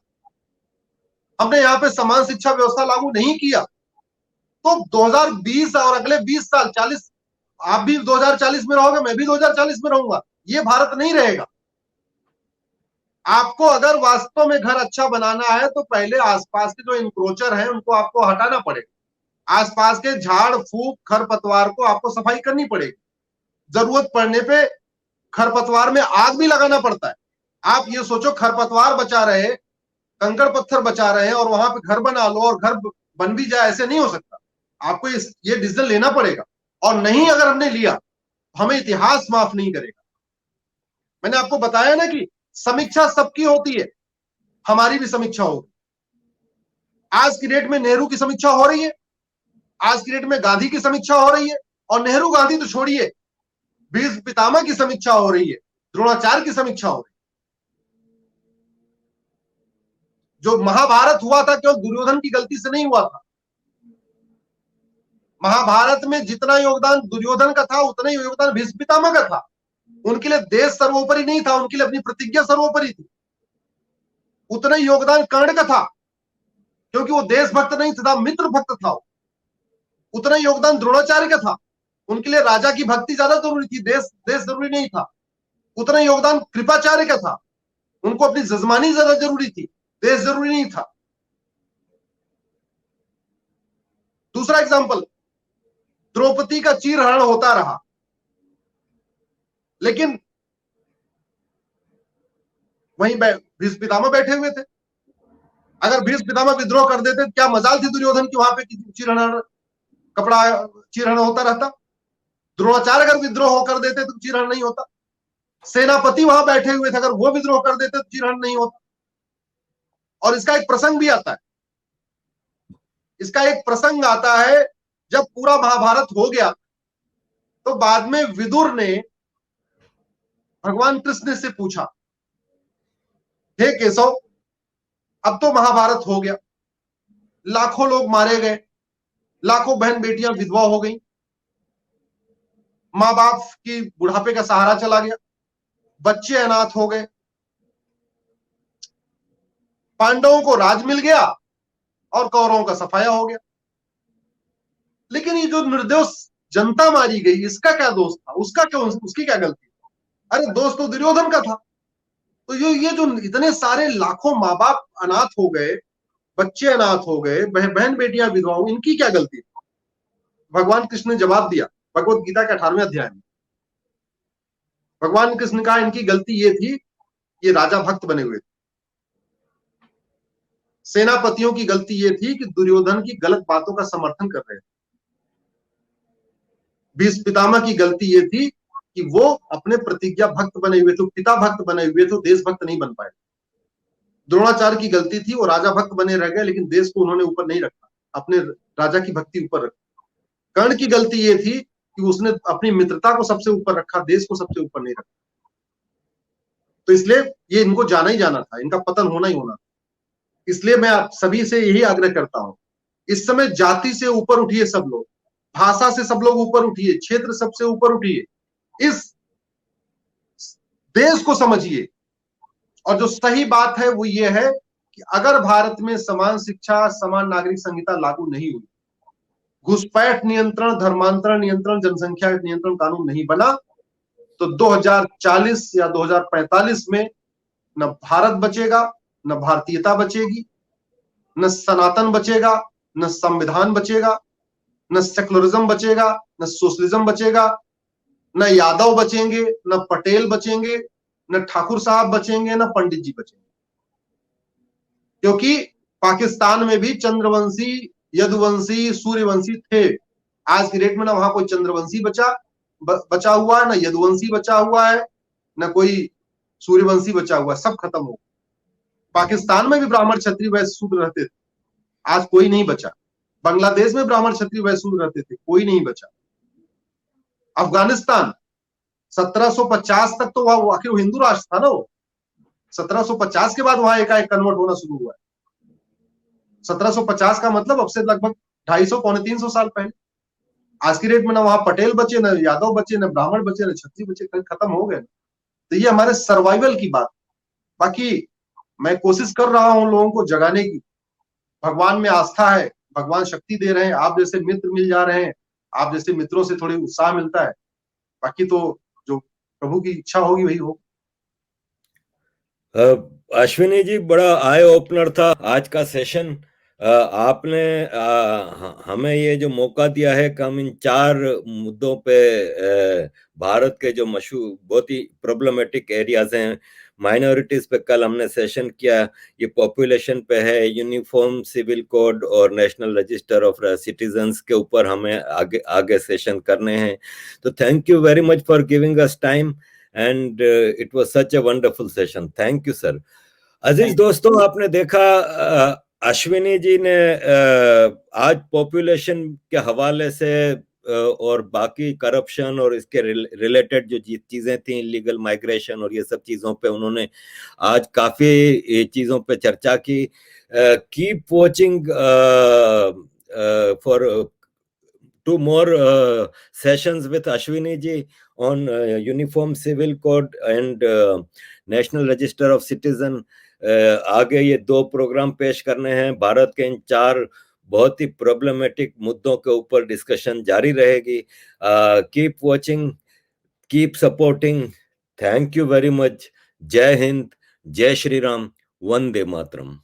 हमने यहाँ पे समान शिक्षा व्यवस्था लागू नहीं किया, तो 2020 और अगले 20 साल 40, आप भी 2040 में रहोगे, मैं भी 2040 में रहूंगा, ये भारत नहीं रहेगा। आपको अगर वास्तव में घर अच्छा बनाना है तो पहले आसपास के जो इंक्रोचर हैं उनको आपको हटाना पड़ेगा। आसपास के झाड़ फूक खरपतवार को आपको सफाई करनी पड़ेगी। जरूरत पड़ने पे खरपतवार में आग भी लगाना पड़ता है। आप ये सोचो, खरपतवार बचा रहे, कंकड़ पत्थर बचा रहे हैं और वहां पे घर बना लो और घर बन भी जाए, ऐसे नहीं हो सकता। आपको ये डिसीजन लेना पड़ेगा और नहीं अगर हमने लिया, हमें इतिहास माफ नहीं करेगा। मैंने आपको बताया ना कि समीक्षा सबकी होती है, हमारी भी समीक्षा होगी। आज की डेट में नेहरू की समीक्षा हो रही है, आज की डेट में गांधी की समीक्षा हो रही है, और नेहरू गांधी तो छोड़िए, भीष्म पितामह की समीक्षा हो रही है, द्रोणाचार्य की समीक्षा हो रही है। जो महाभारत हुआ था केवल दुर्योधन की गलती से नहीं हुआ था। महाभारत में जितना योगदान दुर्योधन का था उतना ही योगदान भीष्म पितामह का था। उनके लिए देश सर्वोपरि नहीं था, उनके लिए अपनी प्रतिज्ञा सर्वोपरि थी। उतना ही योगदान कर्ण का था, क्योंकि वो देशभक्त नहीं था, मित्र भक्त था। उतना ही योगदान द्रोणाचार्य का था, उनके लिए राजा की भक्ति ज्यादा जरूरी थी, देश जरूरी नहीं था। उतना ही योगदान कृपाचार्य का था, उनको अपनी जजमानी ज्यादा जरूरी थी, देश जरूरी नहीं था। दूसरा एग्जाम्पल, द्रौपदी का चीरहरण होता रहा, लेकिन वहीं भीष्म पितामह बैठे हुए थे। अगर भीष्म पितामह विद्रोह कर देते, क्या मजाल थी दुर्योधन की वहां पे चीरहरण होता रहता। द्रोणाचार्य अगर विद्रोह कर देते तो चीरहरण नहीं होता। सेनापति वहां बैठे हुए थे, अगर वो विद्रोह कर देते तो चीरहरण नहीं होता। और इसका एक प्रसंग भी आता है, इसका एक प्रसंग आता है, जब पूरा महाभारत हो गया तो बाद में विदुर ने भगवान कृष्ण से पूछा, हे केशव, अब तो महाभारत हो गया, लाखों लोग मारे गए, लाखों बहन बेटियां विधवा हो गई, माँ बाप की बुढ़ापे का सहारा चला गया, बच्चे अनाथ हो गए, पांडवों को राज मिल गया और कौरवों का सफाया हो गया। लेकिन ये जो निर्दोष जनता मारी गई, इसका क्या दोष था, उसका क्यों, उसकी क्या गलती? अरे दोष तो दुर्योधन का था। तो ये जो इतने सारे लाखों माँ बाप अनाथ हो गए, बच्चे अनाथ हो गए, बहन बेटियां विधवा हो, इनकी क्या गलती? भगवान कृष्ण ने जवाब दिया भगवत गीता के 18वें अध्याय में। भगवान कृष्ण का इनकी गलती ये थी, ये राजा भक्त बने हुए थे। सेनापतियों की गलती ये थी कि दुर्योधन की गलत बातों का समर्थन कर रहे थे। भीष्म पितामह की गलती ये थी कि वो अपने प्रतिज्ञा भक्त बने हुए थे, पिता भक्त बने हुए थे, देश भक्त नहीं बन पाए। द्रोणाचार्य की गलती थी, वो राजा भक्त बने रह गए, लेकिन देश को उन्होंने ऊपर नहीं रखा, अपने राजा की भक्ति ऊपर रखी। कर्ण की गलती ये थी कि उसने अपनी मित्रता को सबसे ऊपर रखा, देश को सबसे ऊपर नहीं रखा। तो इसलिए ये इनको जाना ही जाना था, इनका पतन होना ही होना था। इसलिए मैं आप सभी से यही आग्रह करता हूं, इस समय जाति से ऊपर उठिए सब लोग, भाषा से सब लोग ऊपर उठिए, क्षेत्र सबसे ऊपर उठिए, इस देश को समझिए। और जो सही बात है वो ये है कि अगर भारत में समान शिक्षा, समान नागरिक संहिता लागू नहीं हुई, घुसपैठ नियंत्रण, धर्मांतरण नियंत्रण, जनसंख्या नियंत्रण कानून नहीं बना, तो 2040 या 2045 में न भारत बचेगा, न भारतीयता बचेगी, न सनातन बचेगा, न संविधान बचेगा, न सेकुलरिज्म बचेगा, न सोशलिज्म बचेगा, न यादव बचेंगे, न पटेल बचेंगे, न ठाकुर साहब बचेंगे, न पंडित जी बचेंगे। क्योंकि पाकिस्तान में भी चंद्रवंशी, यदुवंशी, सूर्यवंशी थे। आज की डेट में ना वहां कोई चंद्रवंशी बचा हुआ है, ना यदुवंशी बचा हुआ है, ना कोई सूर्यवंशी बचा हुआ है, सब खत्म हो गए। पाकिस्तान में भी ब्राह्मण क्षत्रिय वैश्य शूद्र रहते थे, आज कोई नहीं बचा। बांग्लादेश में ब्राह्मण क्षत्रिय वैश्य शूद्र रहते थे, कोई नहीं बचा। अफगानिस्तान 1750 तक तो वह आखिर हिंदू राष्ट्र था ना। वो 1750 के बाद वहां एकाएक कन्वर्ट होना शुरू हुआ है। 1750 का मतलब अब से लगभग 250 पौने 300 साल पहले। आज की डेट में ना वहां पटेल बचे, न यादव बचे, न ब्राह्मण बचे, न क्षत्रिय बचे, खत्म हो गए। तो ये हमारे सर्वाइवल की बात। बाकी मैं कोशिश कर रहा हूं लोगों को जगाने की। भगवान में आस्था है, भगवान शक्ति दे रहे हैं, आप जैसे मित्र मिल जा रहे हैं, आप जैसे मित्रों से थोड़ी उत्साह मिलता है। बाकी तो जो प्रभु की इच्छा होगी वही होगी। अश्विनी जी, बड़ा आई ओपनर था आज का सेशन। आपने हमें ये जो मौका दिया है कि हम इन 4 मुद्दों पे भारत के जो मशहूर बहुत ही प्रॉब्लमेटिक एरियाज हैं, माइनॉरिटीज पे कल हमने सेशन किया, ये पॉपुलेशन पे है, यूनिफॉर्म सिविल कोड और नेशनल रजिस्टर ऑफ सिटीजन्स के ऊपर हमें आगे आगे सेशन करने हैं। तो thank you very much for giving us time and it was such a wonderful session. Thank you, sir. अजीज दोस्तों, आपने देखा अश्विनी जी ने आज पॉपुलेशन के हवाले से और बाकी करप्शन और इसके रिलेटेड जो चीजें थी, इलीगल माइग्रेशन और ये सब चीजों पे उन्होंने आज काफी चीजों पे चर्चा की। Keep watching for 2 more sessions with Ashwini ji on Uniform Civil Code and National Register of Citizen. आगे ये 2 प्रोग्राम पेश करने हैं। भारत के इन 4 बहुत ही प्रॉब्लमेटिक मुद्दों के ऊपर डिस्कशन जारी रहेगी। Keep watching, keep supporting. Thank you very much. जय हिंद, जय श्री राम, वंदे मातरम।